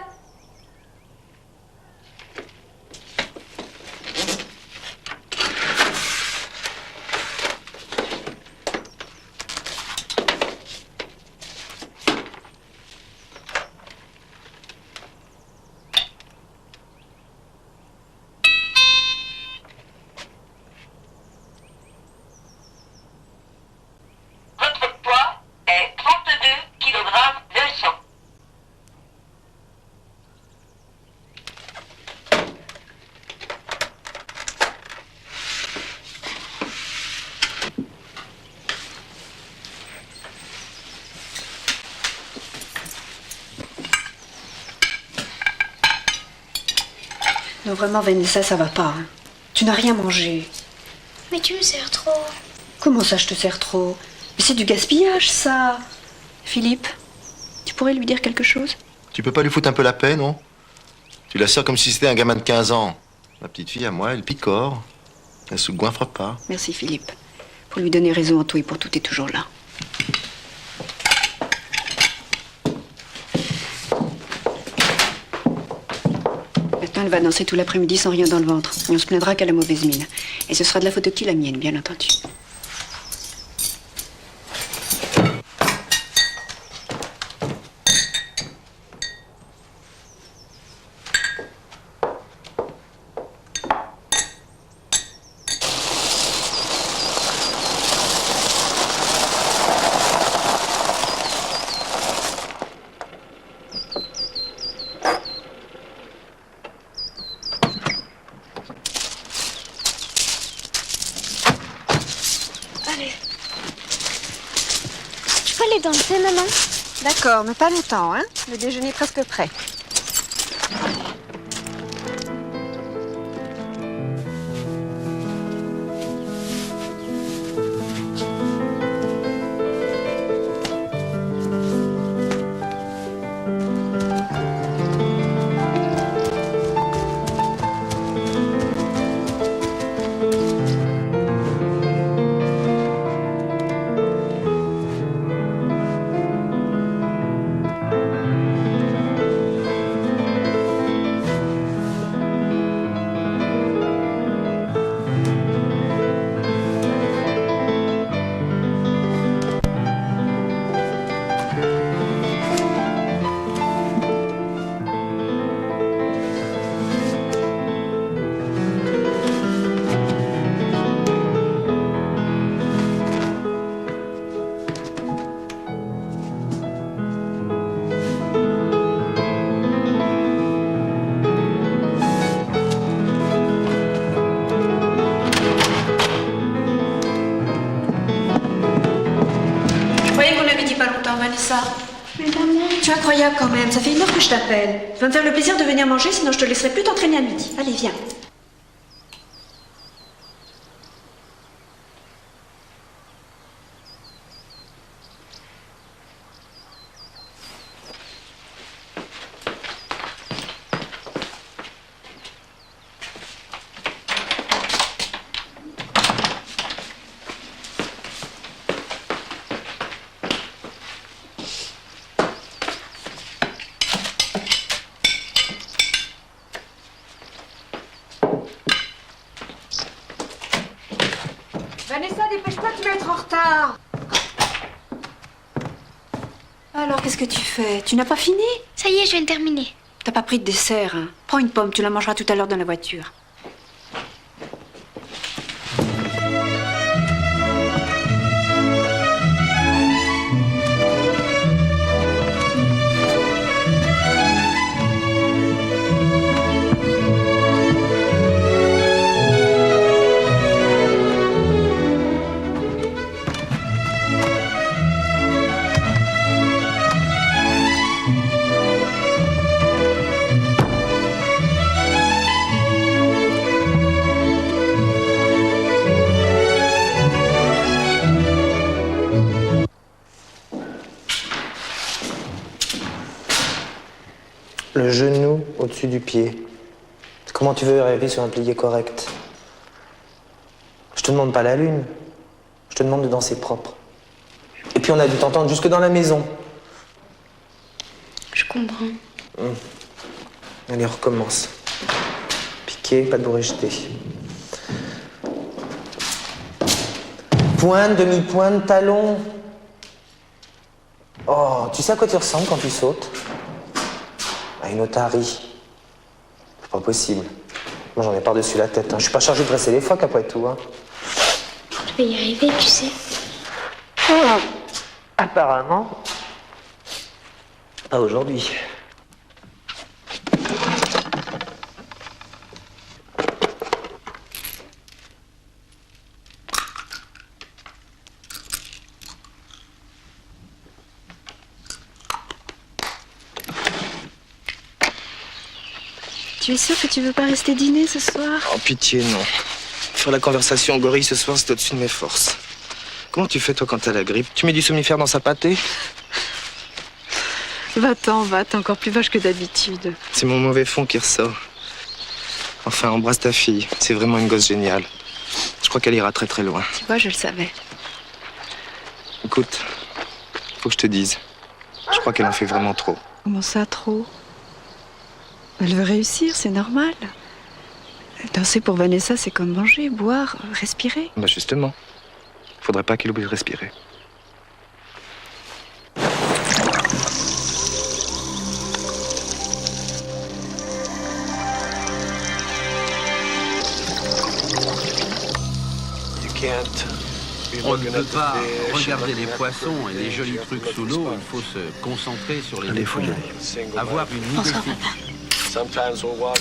Votre poids est 32 kg 200. Non, vraiment, Vanessa, ça va pas. Hein. Tu n'as rien mangé. Mais tu me sers trop. Comment ça, je te sers trop? Mais c'est du gaspillage, ça. Philippe, tu pourrais lui dire quelque chose? Tu peux pas lui foutre un peu la paix, non? Tu la sers comme si c'était un gamin de 15 ans. Ma petite fille, à moi, elle picore. Elle se goinfre pas. Merci, Philippe. Pour lui donner raison en tout et pour tout, t'es toujours là. Maintenant, elle va danser tout l'après-midi sans rien dans le ventre. Et on se plaindra qu'elle a mauvaise mine. Et ce sera de la faute de qui? La mienne, bien entendu. Allez. Je peux aller danser, maman? D'accord, mais pas longtemps, hein? Le déjeuner est presque prêt. Vanessa. Mais maman, tu es incroyable quand même. Ça fait 1 heure que je t'appelle. Tu vas me faire le plaisir de venir manger, sinon je te laisserai plus t'entraîner à midi. Allez, viens. Vanessa, dépêche-toi, tu vas être en retard. Alors, qu'est-ce que tu fais? Tu n'as pas fini? Ça y est, je viens de terminer. T'as pas pris de dessert, hein? Prends une pomme, tu la mangeras tout à l'heure dans la voiture. Le genou au-dessus du pied. Comment tu veux arriver sur un plié correct? Je te demande pas la lune. Je te demande de danser propre. Et puis on a dû t'entendre jusque dans la maison. Je comprends. Allez, on recommence. Piqué, pas de bourré jeté. Pointe, demi-pointe, talon. Oh, tu sais à quoi tu ressembles quand tu sautes? À une otarie. C'est pas possible. Moi, j'en ai par-dessus la tête. Hein. Je suis pas chargé de dresser les phoques après tout. Hein. Je vais y arriver, tu sais. Apparemment. Pas aujourd'hui. Tu es sûr que tu veux pas rester dîner ce soir? Oh, pitié, non. Faire la conversation en gorille ce soir, c'est au-dessus de mes forces. Comment tu fais, toi, quand t'as la grippe? Tu mets du somnifère dans sa pâtée? Va-t'en, va, t'es encore plus vache que d'habitude. C'est mon mauvais fond qui ressort. Enfin, embrasse ta fille. C'est vraiment une gosse géniale. Je crois qu'elle ira très très loin. Tu vois, je le savais. Écoute, faut que je te dise. Je crois qu'elle en fait vraiment trop. Comment ça, trop? Elle veut réussir, c'est normal. Danser pour Vanessa, c'est comme manger, boire, respirer. Bah justement. Faudrait pas qu'elle oublie de respirer. On ne peut pas regarder les poissons et les jolis trucs sous l'eau, il faut se concentrer sur les fonds. Avoir une idée fixe.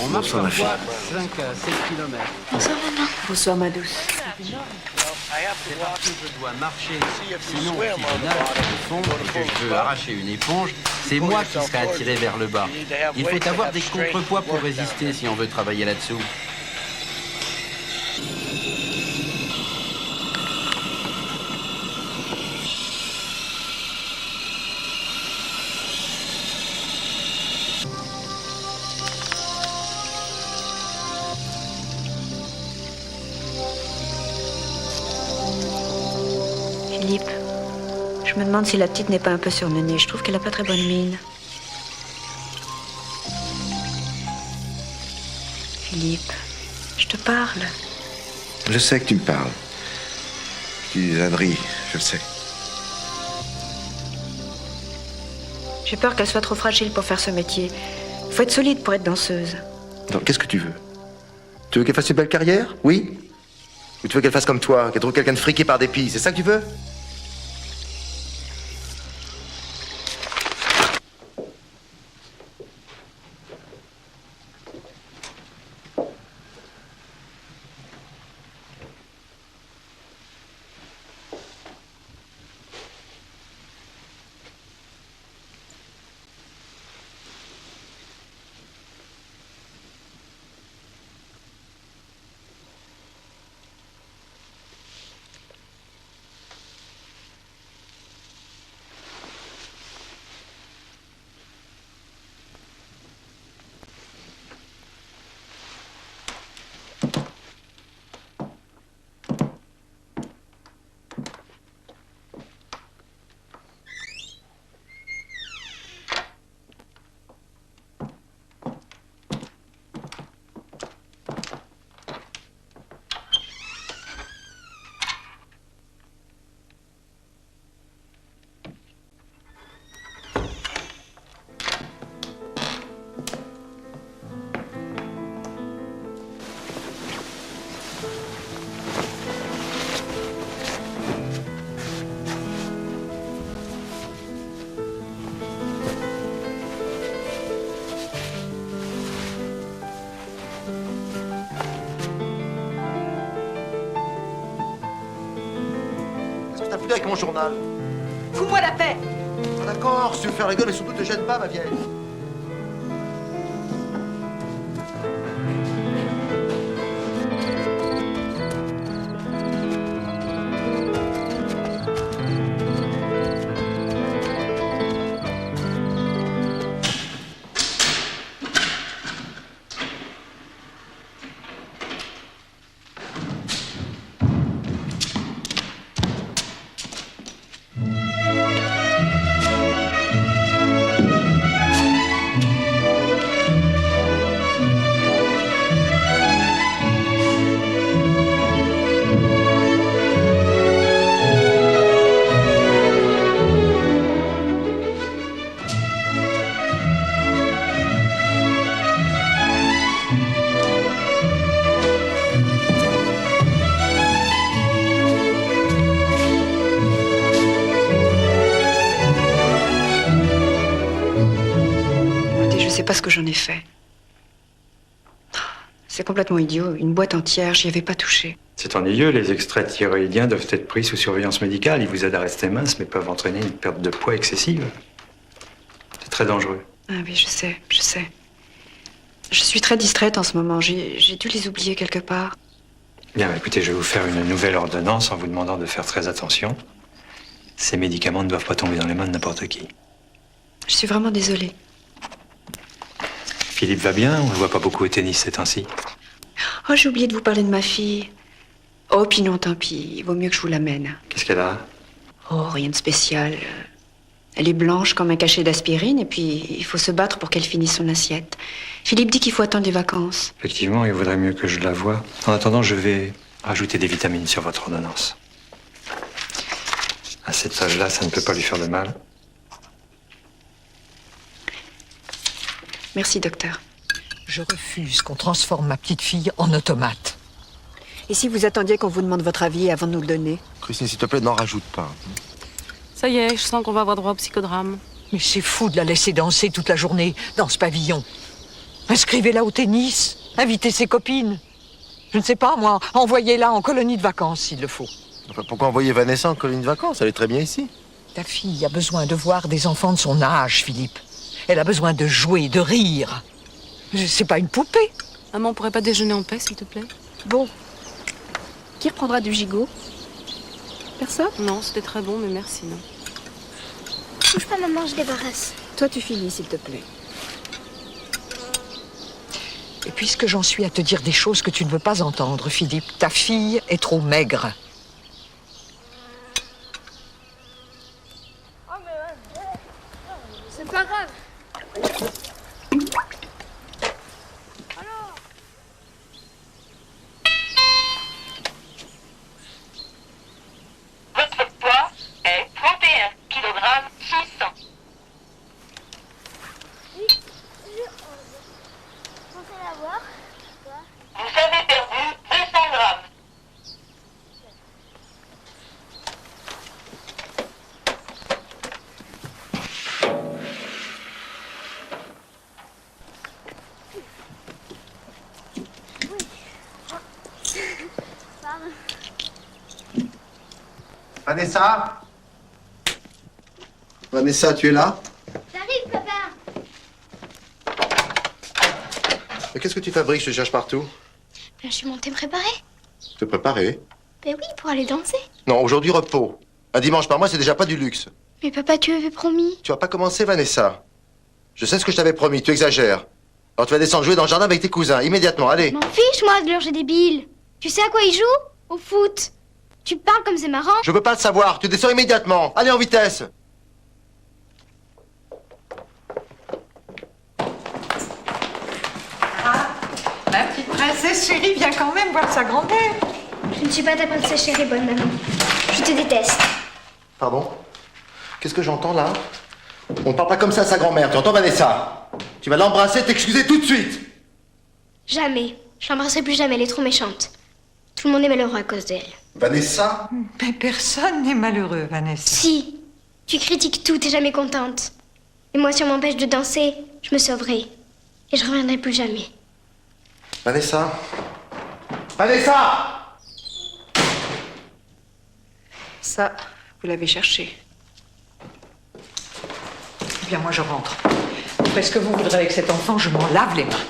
On marche parfois 5 à 7 km. Bonsoir, maman. Bonsoir, ma douce. C'est parce que je dois marcher, sinon si je nage au fond et que je veux arracher une éponge, c'est moi qui serai attiré vers le bas. Il faut avoir des contrepoids pour résister si on veut travailler là-dessous. Philippe, je me demande si la petite n'est pas un peu surmenée. Je trouve qu'elle a pas très bonne mine. Philippe, je te parle. Je sais que tu me parles. Tu dis des âneries, je le sais. J'ai peur qu'elle soit trop fragile pour faire ce métier. Faut être solide pour être danseuse. Donc, qu'est-ce que tu veux? Tu veux qu'elle fasse une belle carrière? Oui? Ou tu veux qu'elle fasse comme toi, qu'elle trouve quelqu'un de friqué par dépit? C'est ça que tu veux? Avec mon journal. Fous-moi la paix. Ah, d'accord, si tu veux faire la gueule et surtout te gêne pas, ma vieille. sais, je sais pas ce que j'en ai fait. C'est complètement idiot. Une boîte entière, j'y avais pas touché. C'est ennuyeux, les extraits thyroïdiens doivent être pris sous surveillance médicale. Ils vous aident à rester mince, mais peuvent entraîner une perte de poids excessive. C'est très dangereux. Ah oui, je sais. Je suis très distraite en ce moment. J'ai dû les oublier quelque part. Bien, écoutez, je vais vous faire une nouvelle ordonnance en vous demandant de faire très attention. Ces médicaments ne doivent pas tomber dans les mains de n'importe qui. Je suis vraiment désolée. Philippe va bien? On ne le voit pas beaucoup au tennis ces temps-ci. Oh, j'ai oublié de vous parler de ma fille. Oh, puis non, tant pis. Il vaut mieux que je vous l'amène. Qu'est-ce qu'elle a? Oh, rien de spécial. Elle est blanche comme un cachet d'aspirine et puis il faut se battre pour qu'elle finisse son assiette. Philippe dit qu'il faut attendre les vacances. Effectivement, il vaudrait mieux que je la voie. En attendant, je vais rajouter des vitamines sur votre ordonnance. À cet âge-là, ça ne peut pas lui faire de mal. Merci, docteur. Je refuse qu'on transforme ma petite fille en automate. Et si vous attendiez qu'on vous demande votre avis avant de nous le donner? Christine, s'il te plaît, n'en rajoute pas. Ça y est, je sens qu'on va avoir droit au psychodrame. Mais c'est fou de la laisser danser toute la journée dans ce pavillon. Inscrivez-la au tennis, invitez ses copines. Je ne sais pas, moi, envoyez-la en colonie de vacances s'il le faut. Enfin, pourquoi envoyer Vanessa en colonie de vacances? Elle est très bien ici. Ta fille a besoin de voir des enfants de son âge, Philippe. Elle a besoin de jouer, de rire. C'est pas une poupée. Maman, on pourrait pas déjeuner en paix, s'il te plaît? Bon. Qui reprendra du gigot? Personne? Non, c'était très bon, mais merci, non. Touche pas, maman, je débarrasse. Toi, tu finis, s'il te plaît. Et puisque j'en suis à te dire des choses que tu ne veux pas entendre, Philippe, ta fille est trop maigre. C'est pas grave. Votre poids est 31 kg 600. Vous avez perdu 200 grammes. Vanessa? Vanessa, tu es là? J'arrive, papa. Mais qu'est-ce que tu fabriques? Je te cherche partout. Ben, je suis montée me préparer. Te préparer? Ben oui, pour aller danser. Non, aujourd'hui, repos. Un dimanche par mois, c'est déjà pas du luxe. Mais papa, tu avais promis. Tu vas pas commencer, Vanessa. Je sais ce que je t'avais promis, tu exagères. Alors tu vas descendre jouer dans le jardin avec tes cousins, immédiatement, allez. M'en fiche, moi, de leur jeu débile. Tu sais à quoi ils jouent? Au foot. Tu parles comme c'est marrant. Je veux pas le savoir, tu descends immédiatement. Allez en vitesse. Ma petite princesse chérie vient quand même voir sa grand-mère. Je ne suis pas ta princesse chérie, bonne maman. Je te déteste. Pardon? Qu'est-ce que j'entends là? On ne parle pas comme ça à sa grand-mère, tu entends, Vanessa? Tu vas l'embrasser et t'excuser tout de suite. Jamais. Je l'embrasserai plus jamais, elle est trop méchante. Tout le monde est malheureux à cause d'elle. Vanessa? Mais personne n'est malheureux, Vanessa. Si. Tu critiques tout, t'es jamais contente. Et moi, si on m'empêche de danser, je me sauverai. Et je reviendrai plus jamais. Vanessa? Vanessa! Ça, vous l'avez cherché. Eh bien, moi, je rentre. Après ce que vous voudrez avec cet enfant, je m'en lave les mains.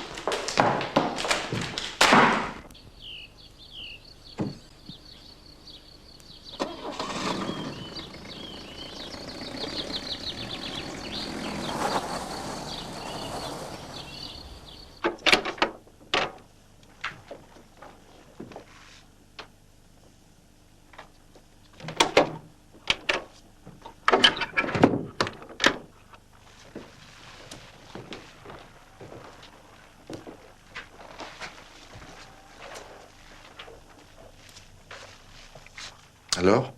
Alors?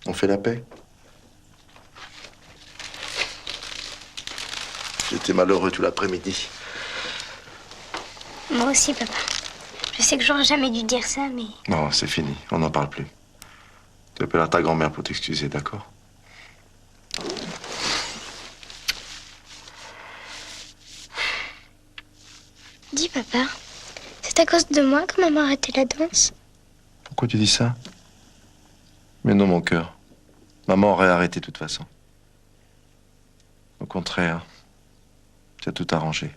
On fait la paix? J'étais malheureux tout l'après-midi. Moi aussi, papa. Je sais que j'aurais jamais dû dire ça, mais... Non, c'est fini, on n'en parle plus. Tu appelles à ta grand-mère pour t'excuser, d'accord? Dis, papa, c'est à cause de moi que maman a arrêté la danse? Pourquoi tu dis ça? Mais non, mon cœur. Maman aurait arrêté de toute façon. Au contraire, tu as tout arrangé.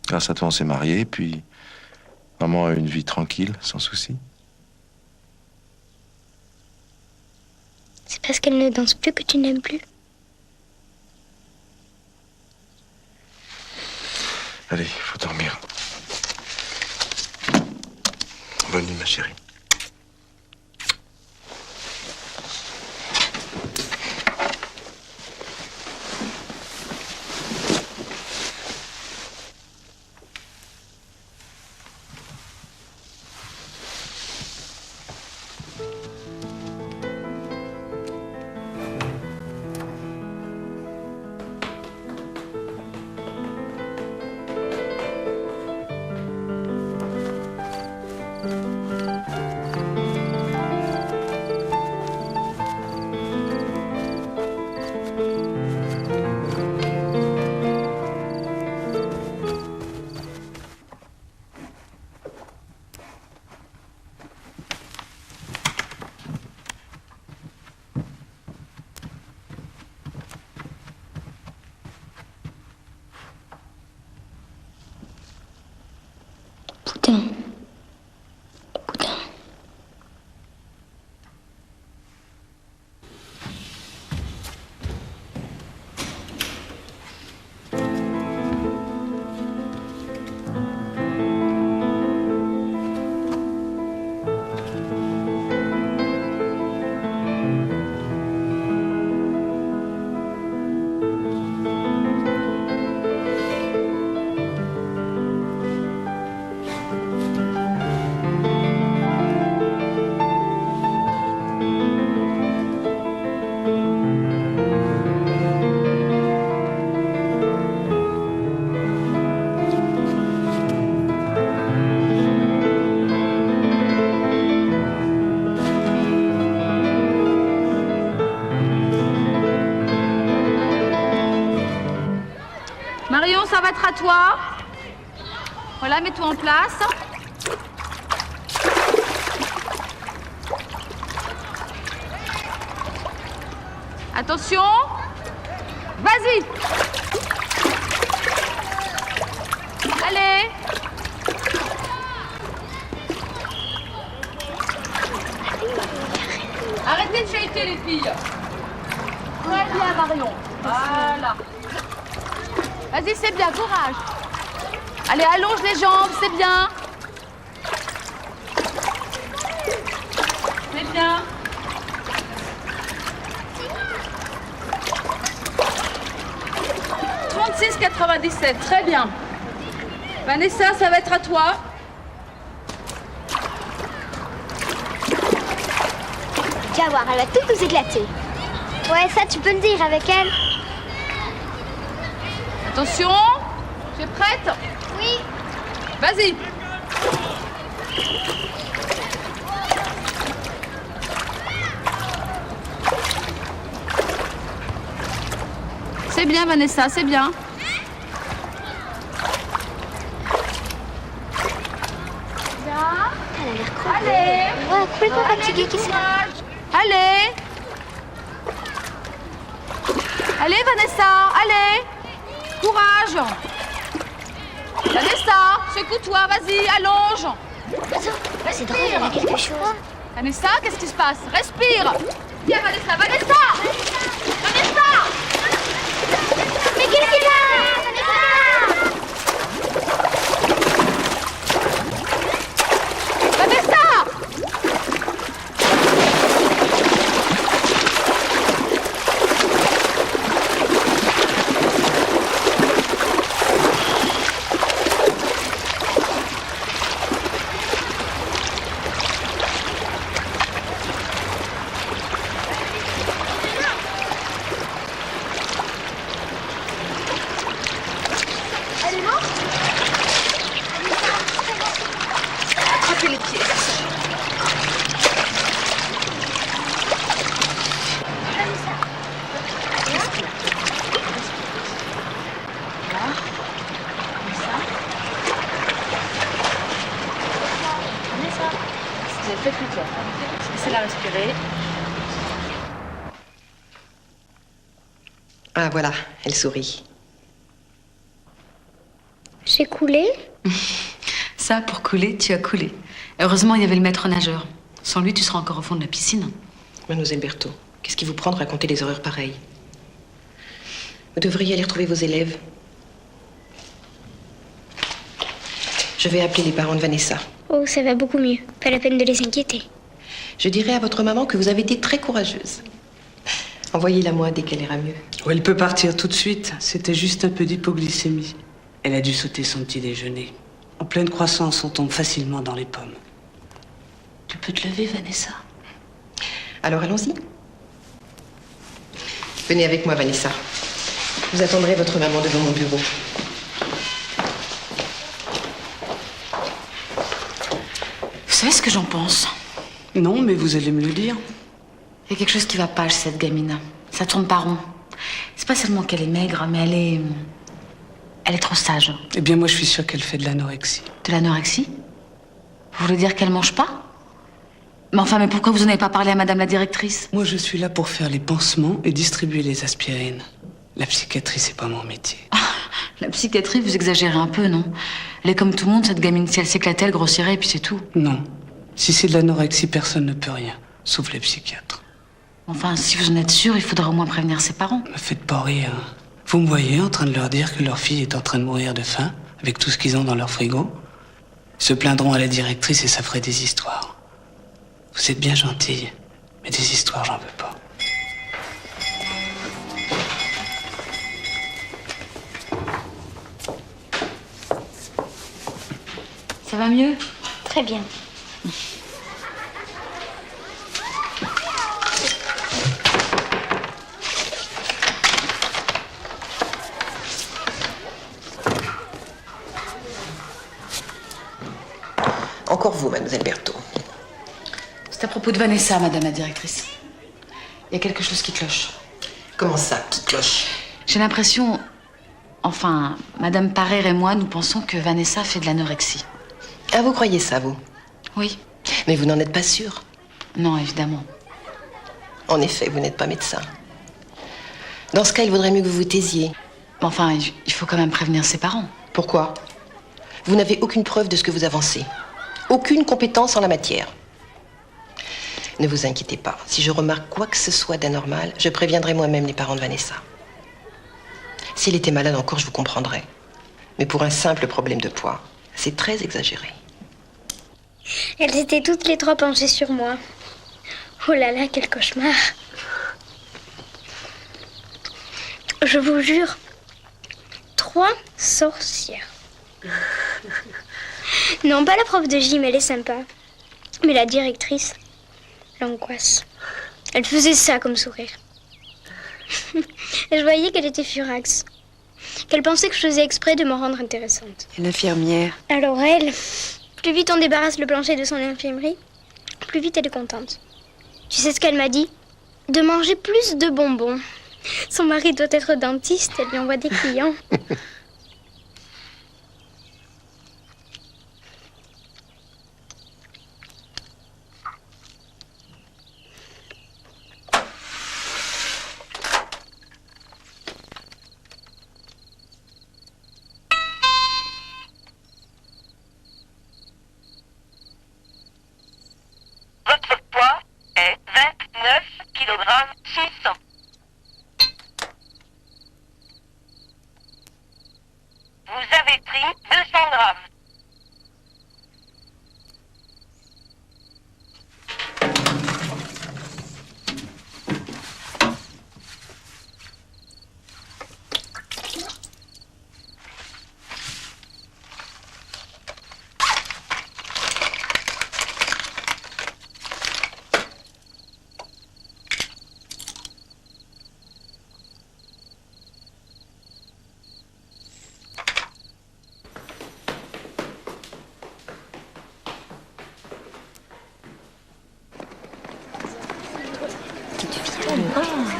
Grâce à toi, on s'est mariés, puis maman a une vie tranquille, sans souci. C'est parce qu'elle ne danse plus que tu n'aimes plus. Allez, il faut dormir. Bonne nuit, ma chérie. Marion, ça va être à toi. Voilà, mets-toi en place. Attention. Vas-y. Allez. Arrêtez de chahuter les filles. Très bien, Marion. Voilà. Vas-y, c'est bien, courage. Allez, allonge les jambes, c'est bien. C'est bien. « 36,97, très bien. Vanessa, ça va être à toi. Tu vas voir, elle va tout nous éclater. Ouais, ça, tu peux le dire avec elle. Attention, tu es prête? Oui. Vas-y. C'est bien, Vanessa, c'est bien. Elle a l'air cool. Allez. Ouais, complètement fatiguée, qui c'est? Allez. Allez, Vanessa, allez. Courage. Vanessa, secoue-toi, vas-y, allonge. C'est drôle, elle a quelque chose. Vanessa, qu'est-ce qui se passe? Respire. Viens, Vanessa, Vanessa. Vanessa. Mais qu'est-ce qu'il a? Vanessa. Laissez-la respirer. Ah voilà, elle sourit. J'ai coulé? Ça, pour couler, tu as coulé. Heureusement, il y avait le maître nageur. Sans lui, tu seras encore au fond de la piscine. Mademoiselle Berthaud, qu'est-ce qui vous prend de raconter des horreurs pareilles? Vous devriez aller retrouver vos élèves. Je vais appeler les parents de Vanessa. Oh, ça va beaucoup mieux. Pas la peine de les inquiéter. Je dirai à votre maman que vous avez été très courageuse. Envoyez-la moi dès qu'elle ira mieux. Oh, elle peut partir tout de suite. C'était juste un peu d'hypoglycémie. Elle a dû sauter son petit déjeuner. En pleine croissance, on tombe facilement dans les pommes. Tu peux te lever, Vanessa? Alors allons-y. Venez avec moi, Vanessa. Vous attendrez votre maman devant mon bureau. Vous savez ce que j'en pense? Non, mais vous allez me le dire. Il y a quelque chose qui va pas chez cette gamine. Ça tourne pas rond. C'est pas seulement qu'elle est maigre, mais elle est trop sage. Eh bien, moi, je suis sûre qu'elle fait de l'anorexie. De l'anorexie? Vous voulez dire qu'elle mange pas? Mais pourquoi vous n'en avez pas parlé à madame la directrice? Moi, je suis là pour faire les pansements et distribuer les aspirines. La psychiatrie, c'est pas mon métier. La psychiatrie, vous exagérez un peu, non? Elle est comme tout le monde, cette gamine. Si elle s'éclatait, elle grossirait, et puis c'est tout. Non. Si c'est de l'anorexie, personne ne peut rien, sauf les psychiatres. Enfin, si vous en êtes sûr, il faudra au moins prévenir ses parents. Me faites pas rire. Vous me voyez en train de leur dire que leur fille est en train de mourir de faim, avec tout ce qu'ils ont dans leur frigo? Ils se plaindront à la directrice et ça ferait des histoires. Vous êtes bien gentille, mais des histoires, j'en veux pas. Ça va mieux? Très bien. Encore vous, mademoiselle Berthaud. C'est à propos de Vanessa, madame la directrice. Il y a quelque chose qui cloche. Comment ça, qui cloche? J'ai l'impression... Enfin, madame Parère et moi, nous pensons que Vanessa fait de l'anorexie. Ah, vous croyez ça, vous? Oui. Mais vous n'en êtes pas sûre? Non, évidemment. En effet, vous n'êtes pas médecin. Dans ce cas, il vaudrait mieux que vous vous taisiez. Enfin, il faut quand même prévenir ses parents. Pourquoi? Vous n'avez aucune preuve de ce que vous avancez. Aucune compétence en la matière. Ne vous inquiétez pas. Si je remarque quoi que ce soit d'anormal, je préviendrai moi-même les parents de Vanessa. Si elle était malade encore, je vous comprendrais. Mais pour un simple problème de poids, c'est très exagéré. Elles étaient toutes les trois penchées sur moi. Oh là là, quel cauchemar. Je vous jure, 3 sorcières. Non, pas la prof de gym, elle est sympa. Mais la directrice, l'angoisse. Elle faisait ça comme sourire. Et je voyais qu'elle était furax. Qu'elle pensait que je faisais exprès de me rendre intéressante. Et l'infirmière? Alors elle, plus vite on débarrasse le plancher de son infirmerie, plus vite elle est contente. Tu sais ce qu'elle m'a dit? De manger plus de bonbons. Son mari doit être dentiste, elle lui envoie des clients. Votre poids est 29 kg 600. Vous avez pris 200 grammes.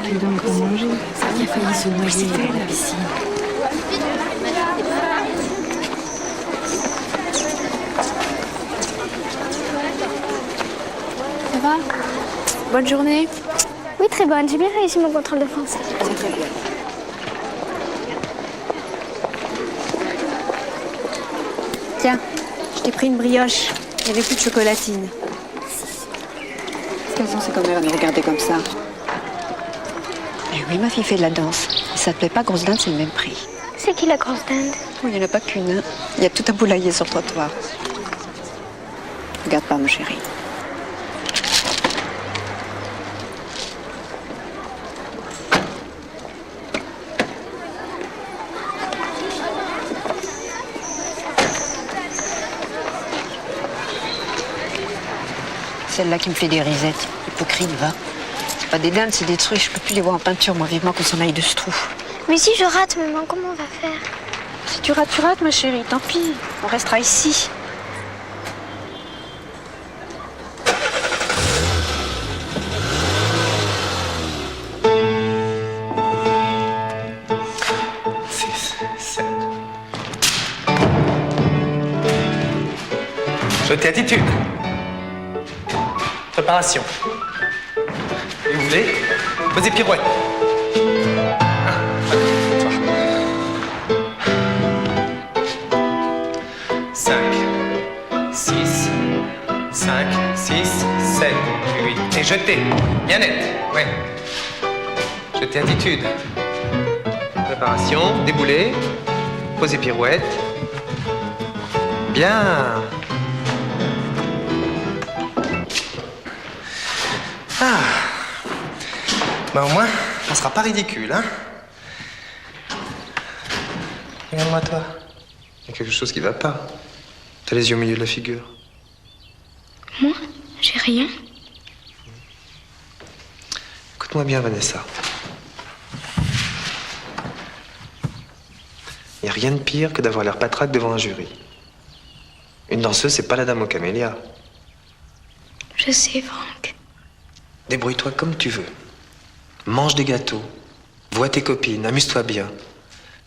Elle doit encore manger. Il a failli se noyer dans la piscine. va? Bonne journée? Oui, très bonne. J'ai bien réussi mon contrôle de français. C'est très bien. Tiens, je t'ai pris une brioche. Il n'y avait plus de chocolatine. Qu'elles sont ces commères à nous regarder comme ça? Eh oui, ma fille fait de la danse. Et ça te plaît pas, grosse dinde, c'est le même prix. C'est qui la grosse dinde? Oh, il n'y en a pas qu'une. Hein. Il y a tout un poulailler sur le trottoir. Regarde pas, ma chérie. Celle-là qui me fait des risettes. Hypocrite, va. C'est pas des dindes, c'est des trucs. Je peux plus les voir en peinture, moi, vivement qu'on s'en aille de ce trou. Mais si je rate, maman, comment on va faire? Si tu rates, ma chérie. Tant pis. On restera ici. Jetez attitude. Préparation. Et vous voulez? Posez pirouette. 5, 6, 5, 6, 7, 8. Et jetez. Bien net. Ouais. Jetez attitude. Préparation. Déboulez. Posez pirouette. Bien. Ah. Bah au moins, on sera pas ridicule, hein? Regarde-moi toi. Il y a quelque chose qui va pas. T'as les yeux au milieu de la figure. Moi? J'ai rien. Écoute-moi bien, Vanessa. Il n'y a rien de pire que d'avoir l'air patraque devant un jury. Une danseuse, c'est pas la dame aux camélias. Je sais, Franck. Débrouille-toi comme tu veux. Mange des gâteaux. Vois tes copines. Amuse-toi bien.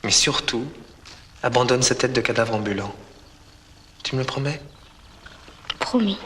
Mais surtout, abandonne cette tête de cadavre ambulant. Tu me le promets? Promis.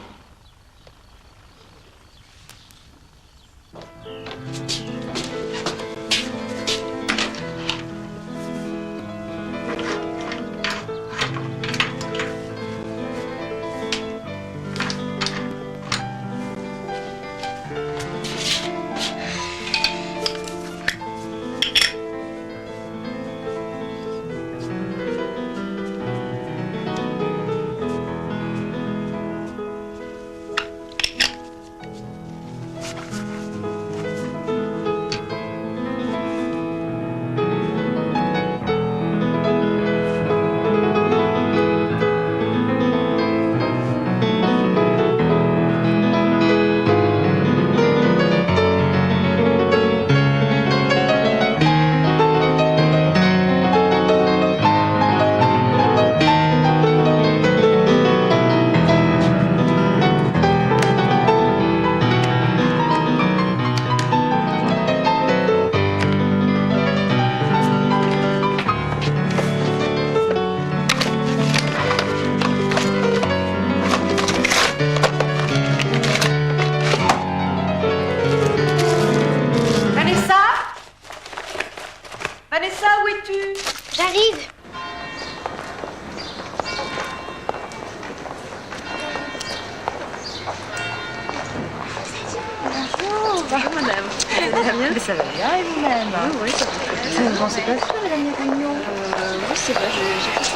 Bonjour madame. Ça va bien? Ça va bien et vous-même? Oui, ça va très bien. Bon, c'est pas sûr la dernière réunion? Oui, c'est vrai, j'ai fait ça.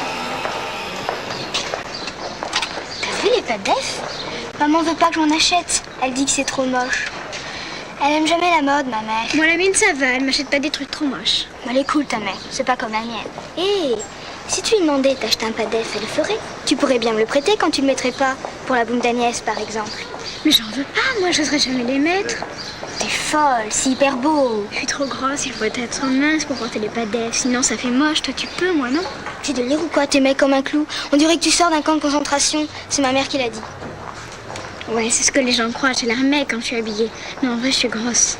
T'as vu les pâtes d'Ef? Maman veut pas que j'en achète. Elle dit que c'est trop moche. Elle aime jamais la mode, ma mère. Moi, la mienne, ça va. Elle m'achète pas des trucs trop moches. Elle est cool, ta mère. C'est pas comme la mienne. Hé, si tu lui demandais d'acheter un pâte d'Ef, elle le ferait. Tu pourrais bien me le prêter quand tu le mettrais pas. Pour la boum d'Agnès, par exemple. Mais j'en veux pas, moi, j'oserais jamais les mettre. T'es folle, c'est hyper beau. Je suis trop grosse, il faut être mince pour porter les pâtes d'Ef. Sinon, ça fait moche. Toi, tu peux, moi, non? Tu délires ou quoi? T'es mec comme un clou. On dirait que tu sors d'un camp de concentration. C'est ma mère qui l'a dit. Ouais, c'est ce que les gens croient. J'ai l'air mec quand je suis habillée. Mais en vrai, je suis grosse.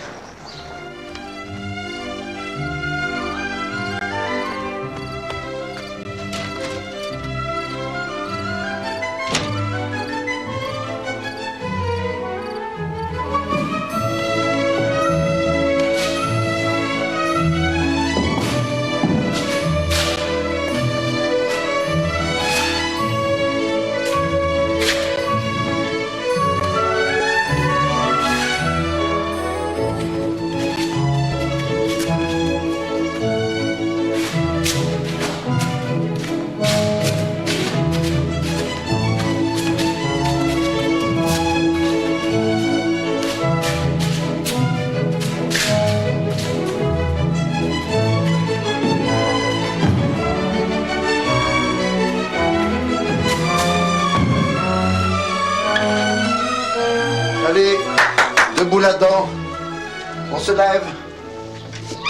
se lève.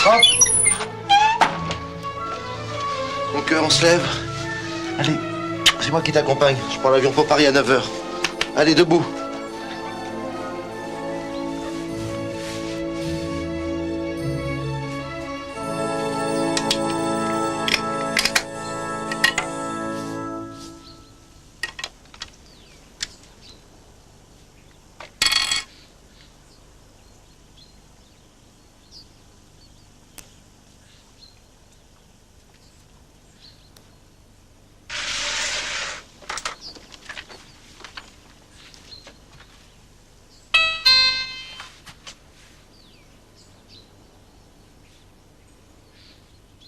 Hop. Mon cœur, on se lève. Allez, c'est moi qui t'accompagne. Je prends l'avion pour Paris à 9h. Allez, debout.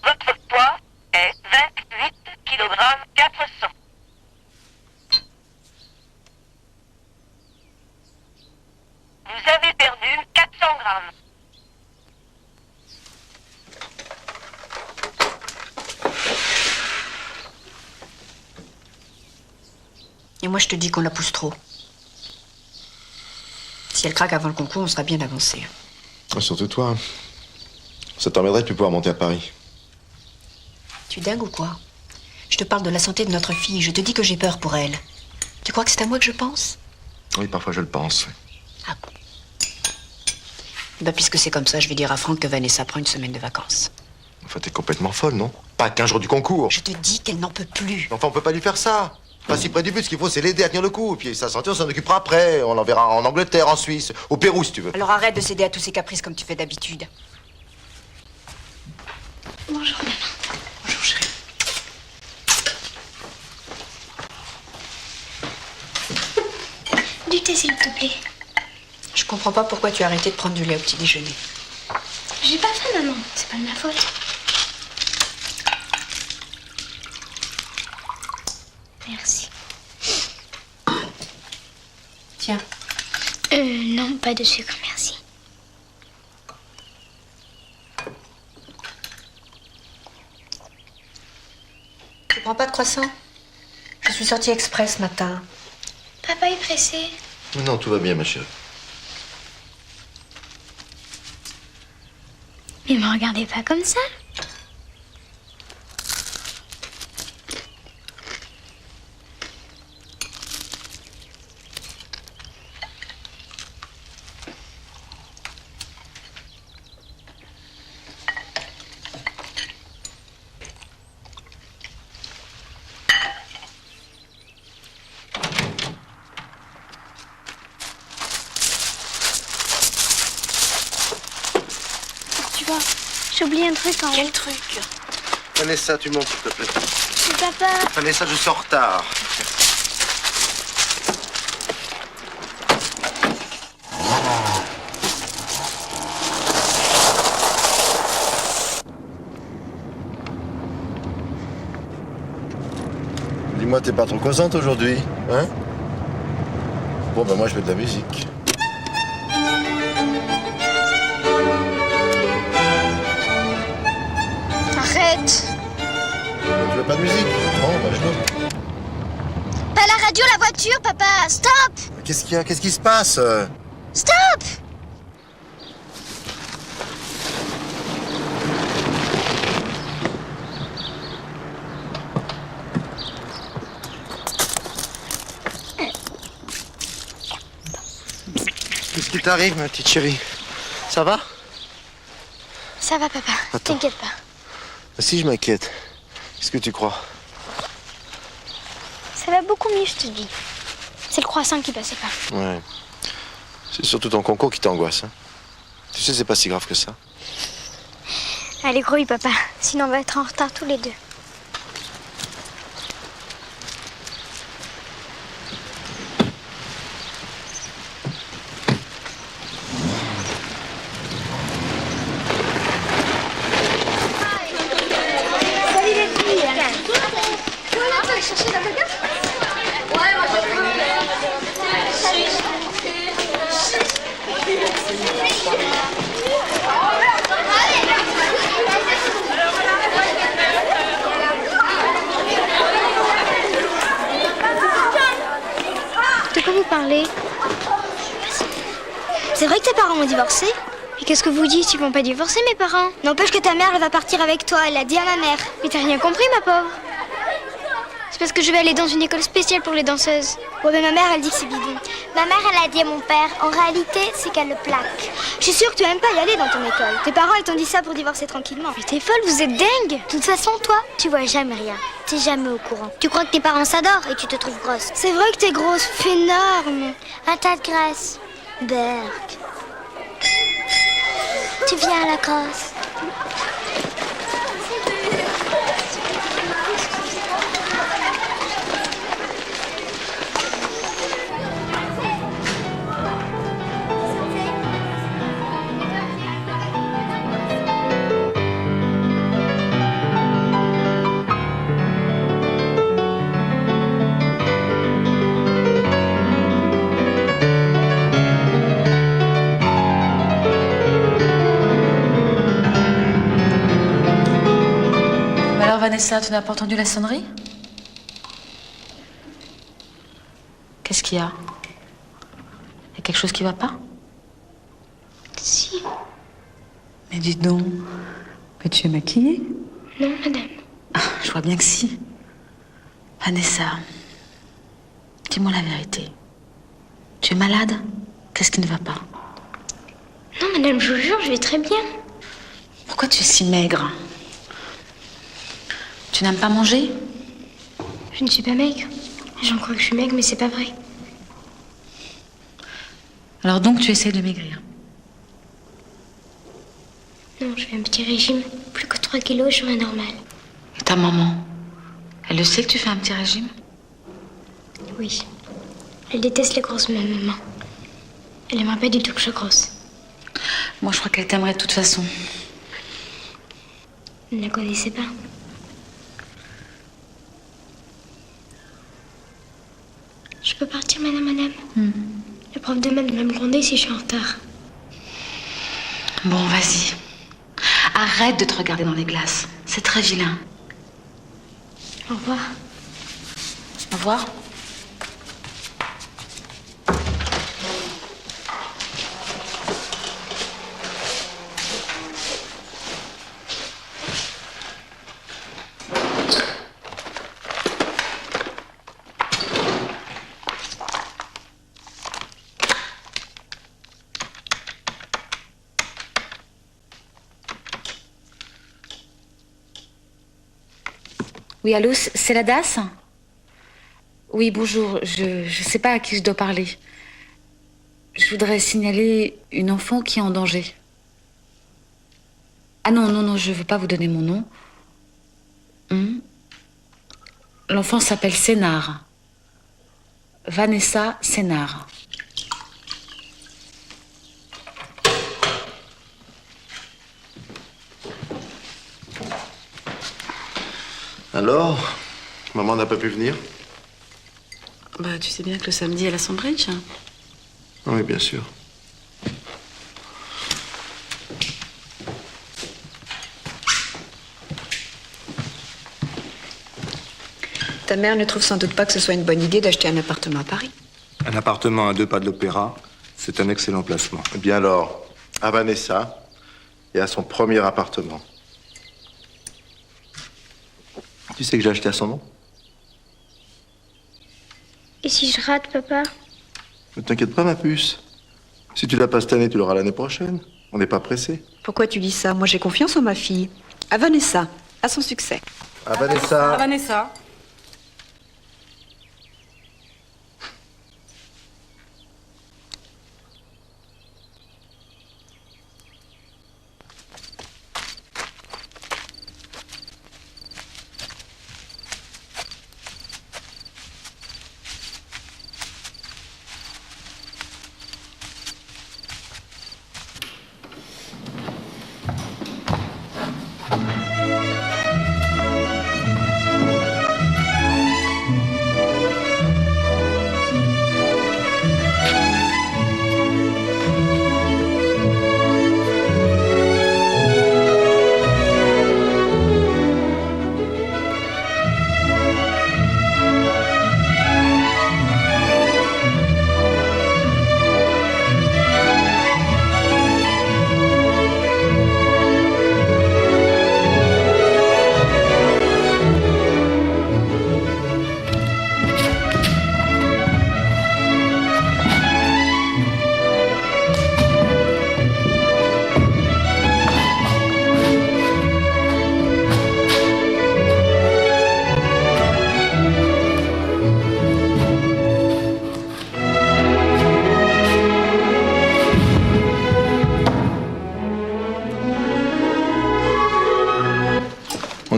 Votre poids est 28 kg 400. Vous avez perdu 400 grammes. Et moi, je te dis qu'on la pousse trop. Si elle craque avant le concours, on sera bien avancé. Surtout toi. Ça t'emmènerait de plus pouvoir monter à Paris. Tu es dingue ou quoi? Je te parle de la santé de notre fille. Je te dis que j'ai peur pour elle. Tu crois que c'est à moi que je pense? Oui, parfois je le pense. Bah, puisque c'est comme ça, je vais dire à Franck que Vanessa prend une semaine de vacances. Enfin, t'es complètement folle, non? Pas 15 jours du concours. Je te dis qu'elle n'en peut plus. Enfin, on peut pas lui faire ça. Pas si près du but, ce qu'il faut, c'est l'aider à tenir le coup. Et puis sa santé, on s'en occupera après. On l'enverra en Angleterre, en Suisse, au Pérou, si tu veux. Alors arrête de céder à tous ces caprices comme tu fais d'habitude. Bonjour, maman. Bonjour, chérie. Du thé, s'il te plaît. Je comprends pas pourquoi tu as arrêté de prendre du lait au petit déjeuner. J'ai pas faim, maman. C'est pas de ma faute. Merci. Tiens. Non, pas de sucre, merci. Tu prends pas de croissant? Je suis sortie express ce matin. Papa est pressé. Non, tout va bien, ma chérie. Mais me regardez pas comme ça. J'ai oublié un truc en haut. Quel truc? Vanessa, tu montes, s'il te plaît. C'est papa. Vanessa, je suis en retard. Dis-moi, t'es pas trop causante aujourd'hui, hein? Bon, ben moi, je veux de la musique. Arrête. Tu veux pas de musique? Bon, bah je veux. Pas la radio, la voiture, papa. Stop. Qu'est-ce qu'il y a? Qu'est-ce qui se passe? Stop. Qu'est-ce qui t'arrive, ma petite chérie? Ça va? Ça va, papa. Attends. T'inquiète pas. Si je m'inquiète, qu'est-ce que tu crois? Ça va beaucoup mieux, je te dis. C'est le croissant qui passait pas. Ouais. C'est surtout ton concours qui t'angoisse. Hein. Tu sais, c'est pas si grave que ça. Allez, grouille, papa. Sinon, on va être en retard tous les deux. Salut les filles. Tu veux aller chercher la bagarre? Ouais, moi je veux. De quoi vous parlez? C'est vrai que tes parents ont divorcé? Mais qu'est-ce que vous dites? Ils vont pas divorcer, mes parents. N'empêche que ta mère, elle va partir avec toi. Elle l'a dit à ma mère. Mais t'as rien compris, ma pauvre. C'est parce que je vais aller dans une école spéciale pour les danseuses. Ouais, mais ma mère, elle dit que c'est bidon. Ma mère, elle a dit à mon père, en réalité, c'est qu'elle le plaque. Je suis sûre que tu aimes pas y aller dans ton école. Tes parents, ils t'ont dit ça pour divorcer tranquillement. Mais t'es folle, vous êtes dingue. De toute façon, toi, tu vois jamais rien. T'es jamais au courant. Tu crois que tes parents s'adorent et tu te trouves grosse. C'est vrai que t'es grosse, fais énorme. Un tas de graisse. Berk. Tu viens à la crosse. Vanessa, tu n'as pas entendu la sonnerie? Qu'est-ce qu'il y a? Il y a quelque chose qui va pas? Si. Mais dis donc, mais tu es maquillée? Non, madame. Ah, je vois bien que si. Vanessa, dis-moi la vérité. Tu es malade? Qu'est-ce qui ne va pas? Non, madame, je vous jure, je vais très bien. Pourquoi tu es si maigre? Tu n'aimes pas manger? Je ne suis pas maigre. J'en crois que je suis maigre, mais c'est pas vrai. Alors donc tu essaies de maigrir? Non, je fais un petit régime. Plus que 3 kilos, je serai normal. Et ta maman? Elle le sait que tu fais un petit régime? Oui. Elle déteste les grosses, ma maman. Elle aimerait pas du tout que je sois grosse. Moi, je crois qu'elle t'aimerait de toute façon. Vous ne la connaissez pas. Je peux partir, madame? Le prof de maths va me gronder si je suis en retard. Bon, vas-y. Arrête de te regarder dans les glaces. C'est très vilain. Au revoir. Au revoir. Oui, allô, c'est la DAS? Oui, bonjour. Je sais pas à qui je dois parler. Je voudrais signaler une enfant qui est en danger. Ah non, non, non, je veux pas vous donner mon nom. L'enfant s'appelle Sénard. Vanessa Sénard. Alors, maman n'a pas pu venir? Bah, tu sais bien que le samedi, elle a son bridge. Oui, bien sûr. Ta mère ne trouve sans doute pas que ce soit une bonne idée d'acheter un appartement à Paris. Un appartement à 2 pas de l'Opéra, c'est un excellent placement. Eh bien alors, à Vanessa et à son premier appartement. Tu sais que j'ai acheté à son nom? Et si je rate, papa? Ne t'inquiète pas, ma puce. Si tu l'as pas cette année, tu l'auras l'année prochaine. On n'est pas pressé. Pourquoi tu dis ça? Moi, j'ai confiance en ma fille. À Vanessa, à son succès. À Vanessa. À Vanessa.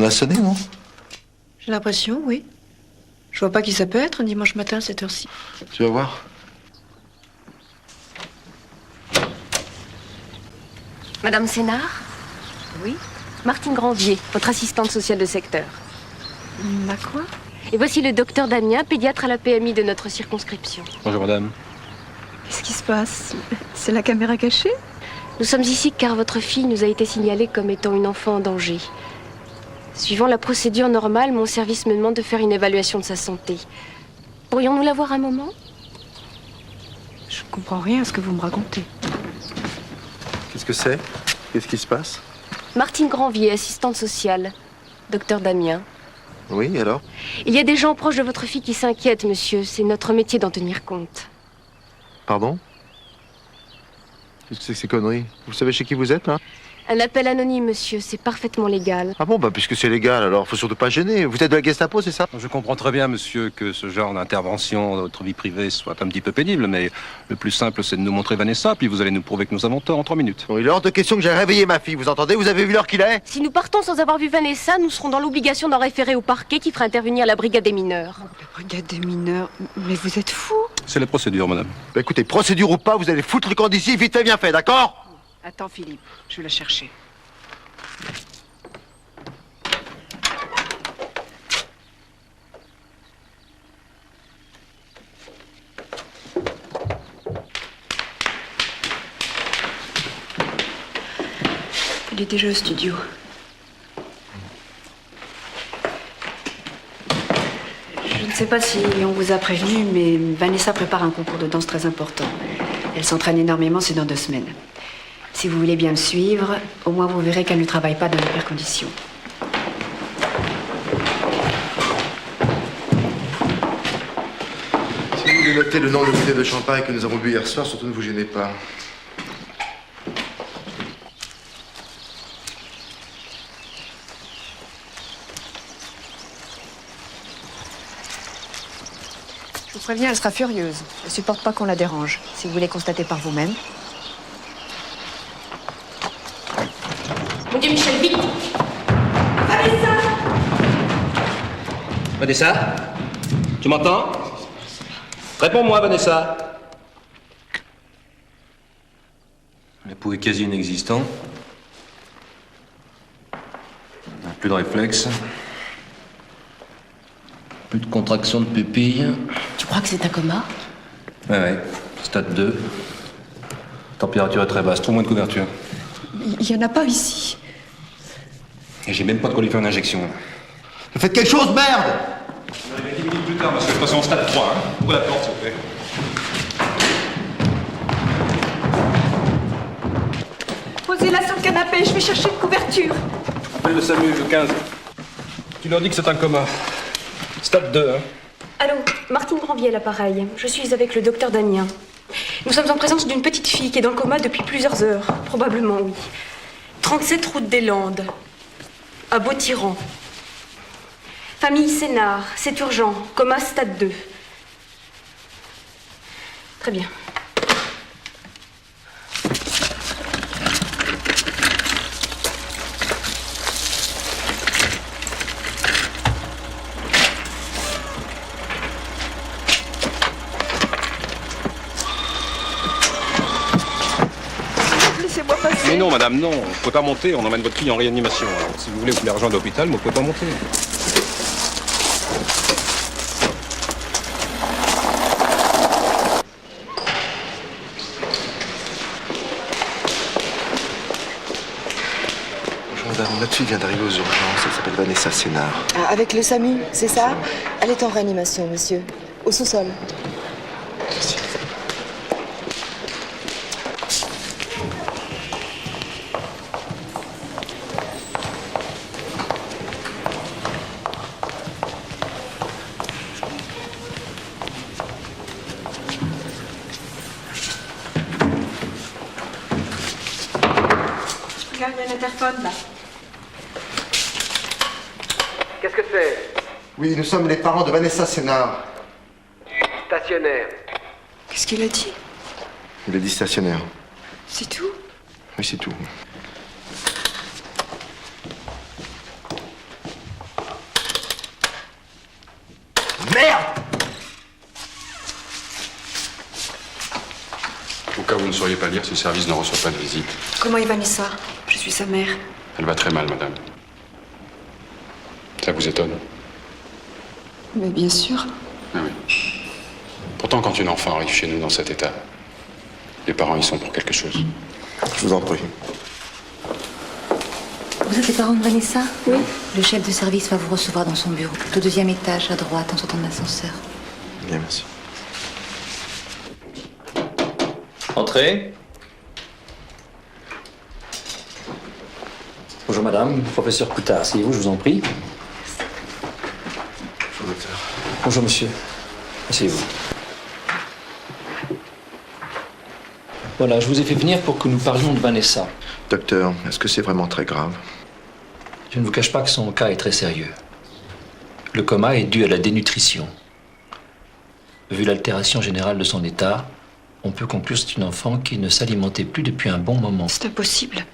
l'a sonné, non? J'ai l'impression, oui. Je vois pas qui ça peut être un dimanche matin à cette heure-ci. Tu vas voir. Madame Sénard? Oui. Martine Granvier, votre assistante sociale de secteur. Ma quoi? Et voici le docteur Damien, pédiatre à la PMI de notre circonscription. Bonjour madame. Qu'est-ce qui se passe? C'est la caméra cachée? Nous sommes ici car votre fille nous a été signalée comme étant une enfant en danger. Suivant la procédure normale, mon service me demande de faire une évaluation de sa santé. Pourrions-nous la voir un moment? Je comprends rien à ce que vous me racontez. Qu'est-ce que c'est? Qu'est-ce qui se passe? Martine Granvier, assistante sociale. Docteur Damien. Oui, alors? Il y a des gens proches de votre fille qui s'inquiètent, monsieur. C'est notre métier d'en tenir compte. Pardon? Qu'est-ce que c'est que ces conneries? Vous savez chez qui vous êtes, hein? Un appel anonyme, monsieur. C'est parfaitement légal. Ah bon, bah puisque c'est légal, alors faut surtout pas gêner. Vous êtes de la Gestapo, c'est ça? Je comprends très bien, monsieur, que ce genre d'intervention dans votre vie privée soit un petit peu pénible, mais le plus simple, c'est de nous montrer Vanessa, puis vous allez nous prouver que nous avons tort en 3 minutes. Bon, il est hors de question que j'aille réveiller ma fille, vous entendez? Vous avez vu l'heure qu'il est? Si nous partons sans avoir vu Vanessa, nous serons dans l'obligation d'en référer au parquet qui fera intervenir la brigade des mineurs. La brigade des mineurs? Mais vous êtes fou? C'est la procédure, madame. Bah écoutez, procédure ou pas, vous allez foutre le camp d'ici, vite fait, bien fait, d'accord? Attends, Philippe, je vais la chercher. Il est déjà au studio. Je ne sais pas si on vous a prévenu, mais Vanessa prépare un concours de danse très important. Elle s'entraîne énormément, c'est dans 2 semaines. Si vous voulez bien me suivre, au moins vous verrez qu'elle ne travaille pas dans les pires conditions. Si vous voulez noter le nom de bouteille de champagne que nous avons bu hier soir, surtout ne vous gênez pas. Je vous préviens, elle sera furieuse. Elle supporte pas qu'on la dérange. Si vous voulez constater par vous-même. Mon Dieu, Michel, vite! Vanessa? Tu m'entends? Réponds-moi, Vanessa. Le pouls est quasi inexistant. On n'a plus de réflexe. Plus de contraction de pupille. Tu crois que c'est un coma? Ouais. Stade 2. Température est très basse, trop moins de couverture. Il y en a pas ici. Et j'ai même pas de quoi lui faire une injection. Faites quelque chose, merde! On va arriver 10 minutes plus tard parce que je passe en stade 3. Ouvre la porte, s'il vous plaît. Posez-la sur le canapé, je vais chercher une couverture. Appelle le SAMU, le 15. Tu leur dis que c'est un coma. Stade 2, hein. Allô, Martine Granvier à l'appareil. Je suis avec le docteur Damien. Nous sommes en présence d'une petite fille qui est dans le coma depuis plusieurs heures. Probablement, oui. 37 route des Landes. À Beau-Tyran. Famille Sénard, c'est urgent. Coma stade 2. Très bien. Laissez-moi passer. Mais non, madame, non. Vous pouvez pas monter, on emmène votre fille en réanimation. Alors, si vous voulez, vous pouvez la rejoindre à l'hôpital, mais vous pouvez pas monter. Bonjour madame, notre fille vient d'arriver aux urgences, elle s'appelle Vanessa Sénard. Ah, avec le SAMU, c'est ça? Elle est en réanimation, monsieur. Au sous-sol. Regarde, il y a l'interphone là. Qu'est-ce que c'est? Oui, nous sommes les parents de Vanessa Sénard. Stationnaire. Qu'est-ce qu'il a dit? Il a dit stationnaire. C'est tout? Oui, c'est tout. Merde! Au cas où vous ne sauriez pas lire, ce service ne reçoit pas de visite. Comment est Vanessa? Je suis sa mère. Elle va très mal, madame. Ça vous étonne? Mais bien sûr. Ah oui. Pourtant, quand une enfant arrive chez nous dans cet état, les parents y sont pour quelque chose. Je vous en prie. Vous êtes les parents de Vanessa? Oui. Le chef de service va vous recevoir dans son bureau. Au 2e étage, à droite, en sortant de l'ascenseur. Bien, merci. Entrez. Bonjour madame, professeur Coutard, asseyez-vous, je vous en prie. Bonjour docteur. Bonjour monsieur, asseyez-vous. Voilà, je vous ai fait venir pour que nous parlions de Vanessa. Docteur, est-ce que c'est vraiment très grave? Je ne vous cache pas que son cas est très sérieux. Le coma est dû à la dénutrition. Vu l'altération générale de son état, on peut conclure que c'est une enfant qui ne s'alimentait plus depuis un bon moment. C'est impossible.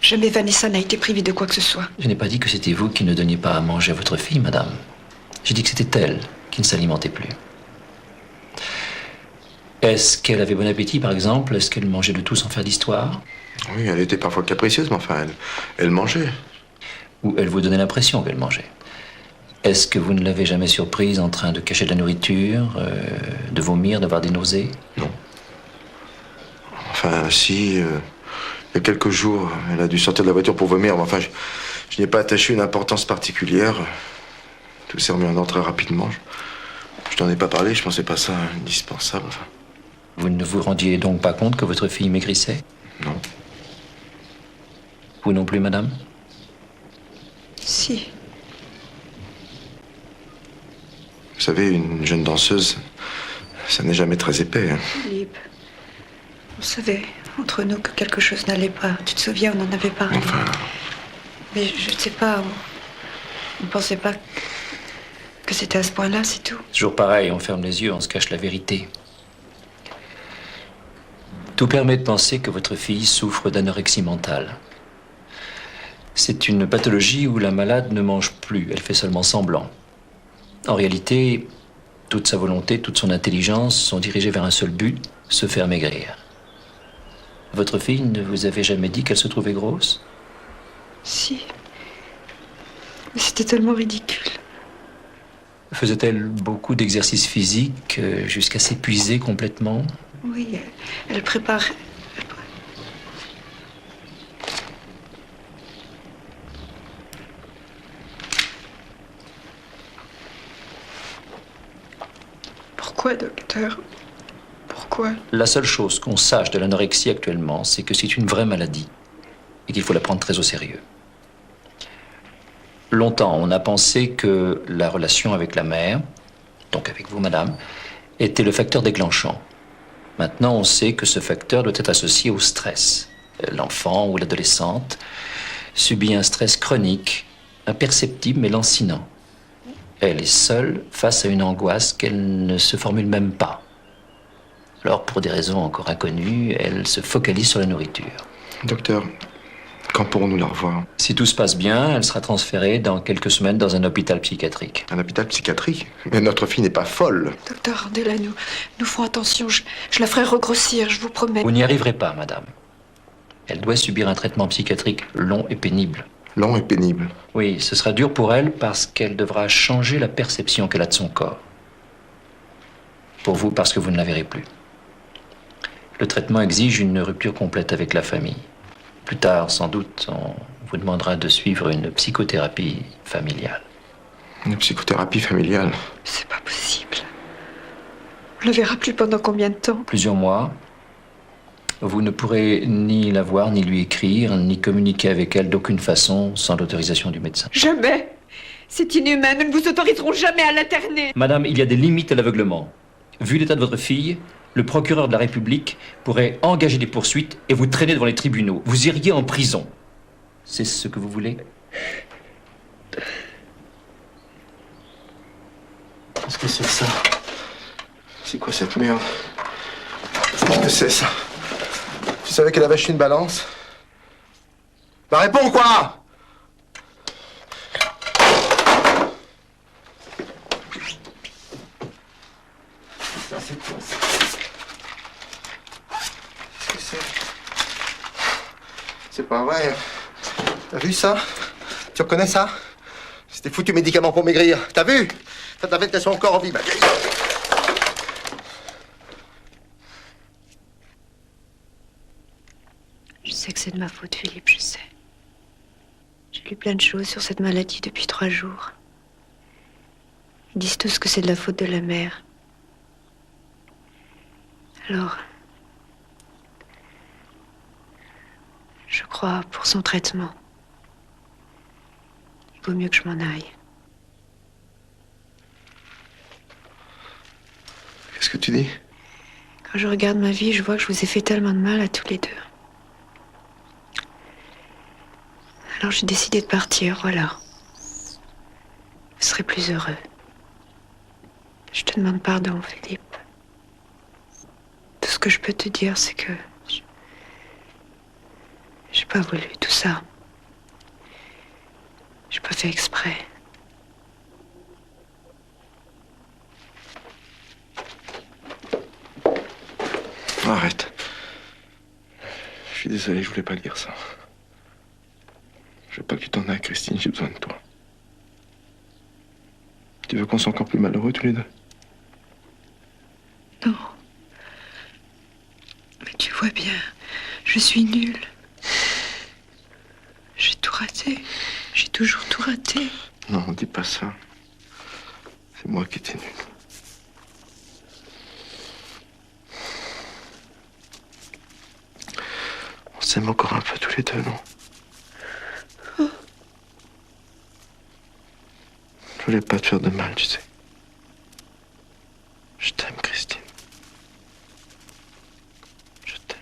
Jamais Vanessa n'a été privée de quoi que ce soit. Je n'ai pas dit que c'était vous qui ne donniez pas à manger à votre fille, madame. J'ai dit que c'était elle qui ne s'alimentait plus. Est-ce qu'elle avait bon appétit, par exemple? Est-ce qu'elle mangeait de tout sans faire d'histoire? Oui, elle était parfois capricieuse, mais enfin, elle mangeait. Ou elle vous donnait l'impression qu'elle mangeait? Est-ce que vous ne l'avez jamais surprise en train de cacher de la nourriture, de vomir, d'avoir des nausées? Non. Enfin, si, il y a quelques jours, elle a dû sortir de la voiture pour vomir, mais enfin, je n'y ai pas attaché une importance particulière. Tout s'est remis en ordre très rapidement. Je t'en ai pas parlé, je pensais pas ça indispensable. Enfin. Vous ne vous rendiez donc pas compte que votre fille maigrissait? Non. Vous non plus, madame? Si. Vous savez, une jeune danseuse, ça n'est jamais très épais. Hein. Philippe, on savait entre nous que quelque chose n'allait pas. Tu te souviens, on en avait parlé. Enfin... Mais je ne sais pas, on ne pensait pas que c'était à ce point-là, c'est tout. Toujours pareil, on ferme les yeux, on se cache la vérité. Tout permet de penser que votre fille souffre d'anorexie mentale. C'est une pathologie où la malade ne mange plus, elle fait seulement semblant. En réalité, toute sa volonté, toute son intelligence sont dirigées vers un seul but, se faire maigrir. Votre fille ne vous avait jamais dit qu'elle se trouvait grosse? Si. Mais c'était tellement ridicule. Faisait-elle beaucoup d'exercices physiques jusqu'à s'épuiser complètement? Oui, elle prépare. Pourquoi, docteur? Pourquoi? La seule chose qu'on sache de l'anorexie actuellement, c'est que c'est une vraie maladie et qu'il faut la prendre très au sérieux. Longtemps, on a pensé que la relation avec la mère, donc avec vous, madame, était le facteur déclenchant. Maintenant, on sait que ce facteur doit être associé au stress. L'enfant ou l'adolescente subit un stress chronique, imperceptible mais lancinant. Elle est seule face à une angoisse qu'elle ne se formule même pas. Alors, pour des raisons encore inconnues, elle se focalise sur la nourriture. Docteur, quand pourrons-nous la revoir? Si tout se passe bien, elle sera transférée dans quelques semaines dans un hôpital psychiatrique. Un hôpital psychiatrique? Mais notre fille n'est pas folle. Docteur, rendez-la, nous ferons attention. Je la ferai regrossir, je vous promets. Vous n'y arriverez pas, madame. Elle doit subir un traitement psychiatrique long et pénible. Long et pénible? Oui, ce sera dur pour elle parce qu'elle devra changer la perception qu'elle a de son corps. Pour vous, parce que vous ne la verrez plus. Le traitement exige une rupture complète avec la famille. Plus tard, sans doute, on vous demandera de suivre une psychothérapie familiale. Une psychothérapie familiale? C'est pas possible. On la verra plus pendant combien de temps? Plusieurs mois. Vous ne pourrez ni la voir, ni lui écrire, ni communiquer avec elle d'aucune façon sans l'autorisation du médecin. Jamais! C'est inhumain, nous ne vous autoriserons jamais à l'interner! Madame, il y a des limites à l'aveuglement. Vu l'état de votre fille, le procureur de la République pourrait engager des poursuites et vous traîner devant les tribunaux. Vous iriez en prison. C'est ce que vous voulez? Qu'est-ce que c'est que ça? C'est quoi cette merde? Qu'est-ce que c'est ça? Tu savais qu'elle avait acheté une balance? Bah réponds quoi? c'est quoi ça? Qu'est-ce que c'est? C'est pas vrai. T'as vu ça? Tu reconnais ça? C'est des foutus médicaments pour maigrir. T'as vu? Ça t'avait laissé encore en vie, ma vieille. Je sais que c'est de ma faute, Philippe, je sais. J'ai lu plein de choses sur cette maladie depuis 3 jours. Ils disent tous que c'est de la faute de la mère. Alors, je crois, pour son traitement, il vaut mieux que je m'en aille. Qu'est-ce que tu dis? Quand je regarde ma vie, je vois que je vous ai fait tellement de mal à tous les deux. Alors j'ai décidé de partir, voilà. Vous serez plus heureux. Je te demande pardon, Philippe. Tout ce que je peux te dire, c'est que j'ai pas voulu tout ça. J'ai pas fait exprès. Arrête. Je suis désolé, je voulais pas dire ça. Je veux pas que tu t'en ailles, Christine, j'ai besoin de toi. Tu veux qu'on soit encore plus malheureux tous les deux? Non. Mais tu vois bien, je suis nulle. J'ai tout raté. J'ai toujours tout raté. Non, dis pas ça. C'est moi qui étais nul. On s'aime encore un peu tous les deux, non? Je voulais pas te faire de mal, tu sais. Je t'aime, Christine. Je t'aime.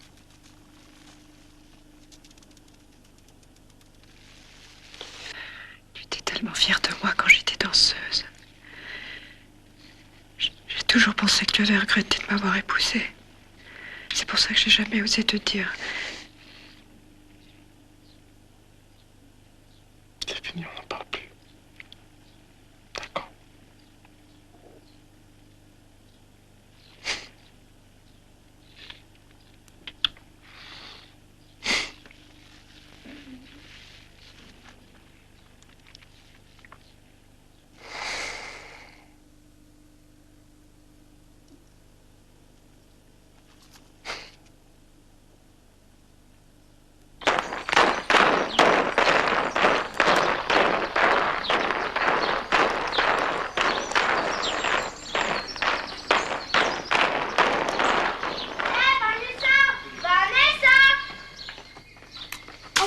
Tu étais tellement fière de moi quand j'étais danseuse. J'ai toujours pensé que tu avais regretté de m'avoir épousée. C'est pour ça que j'ai jamais osé te dire. C'est fini, on n'en parle plus.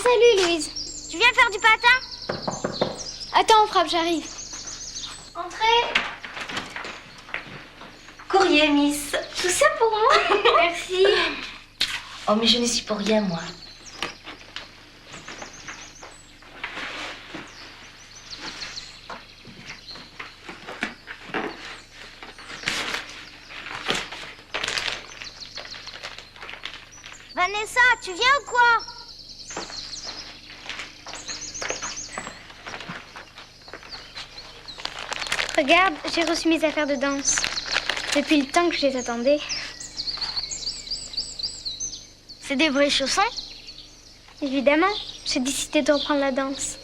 Salut, Louise. Tu viens faire du patin? Attends, on frappe, j'arrive. Entrez. Courrier, Miss. Tout ça pour moi? Merci. Oh, mais je n'y suis pour rien, moi. Vanessa, tu viens ou quoi? Regarde, j'ai reçu mes affaires de danse. Depuis le temps que je les attendais. C'est des vrais chaussons? Évidemment, j'ai décidé de reprendre la danse.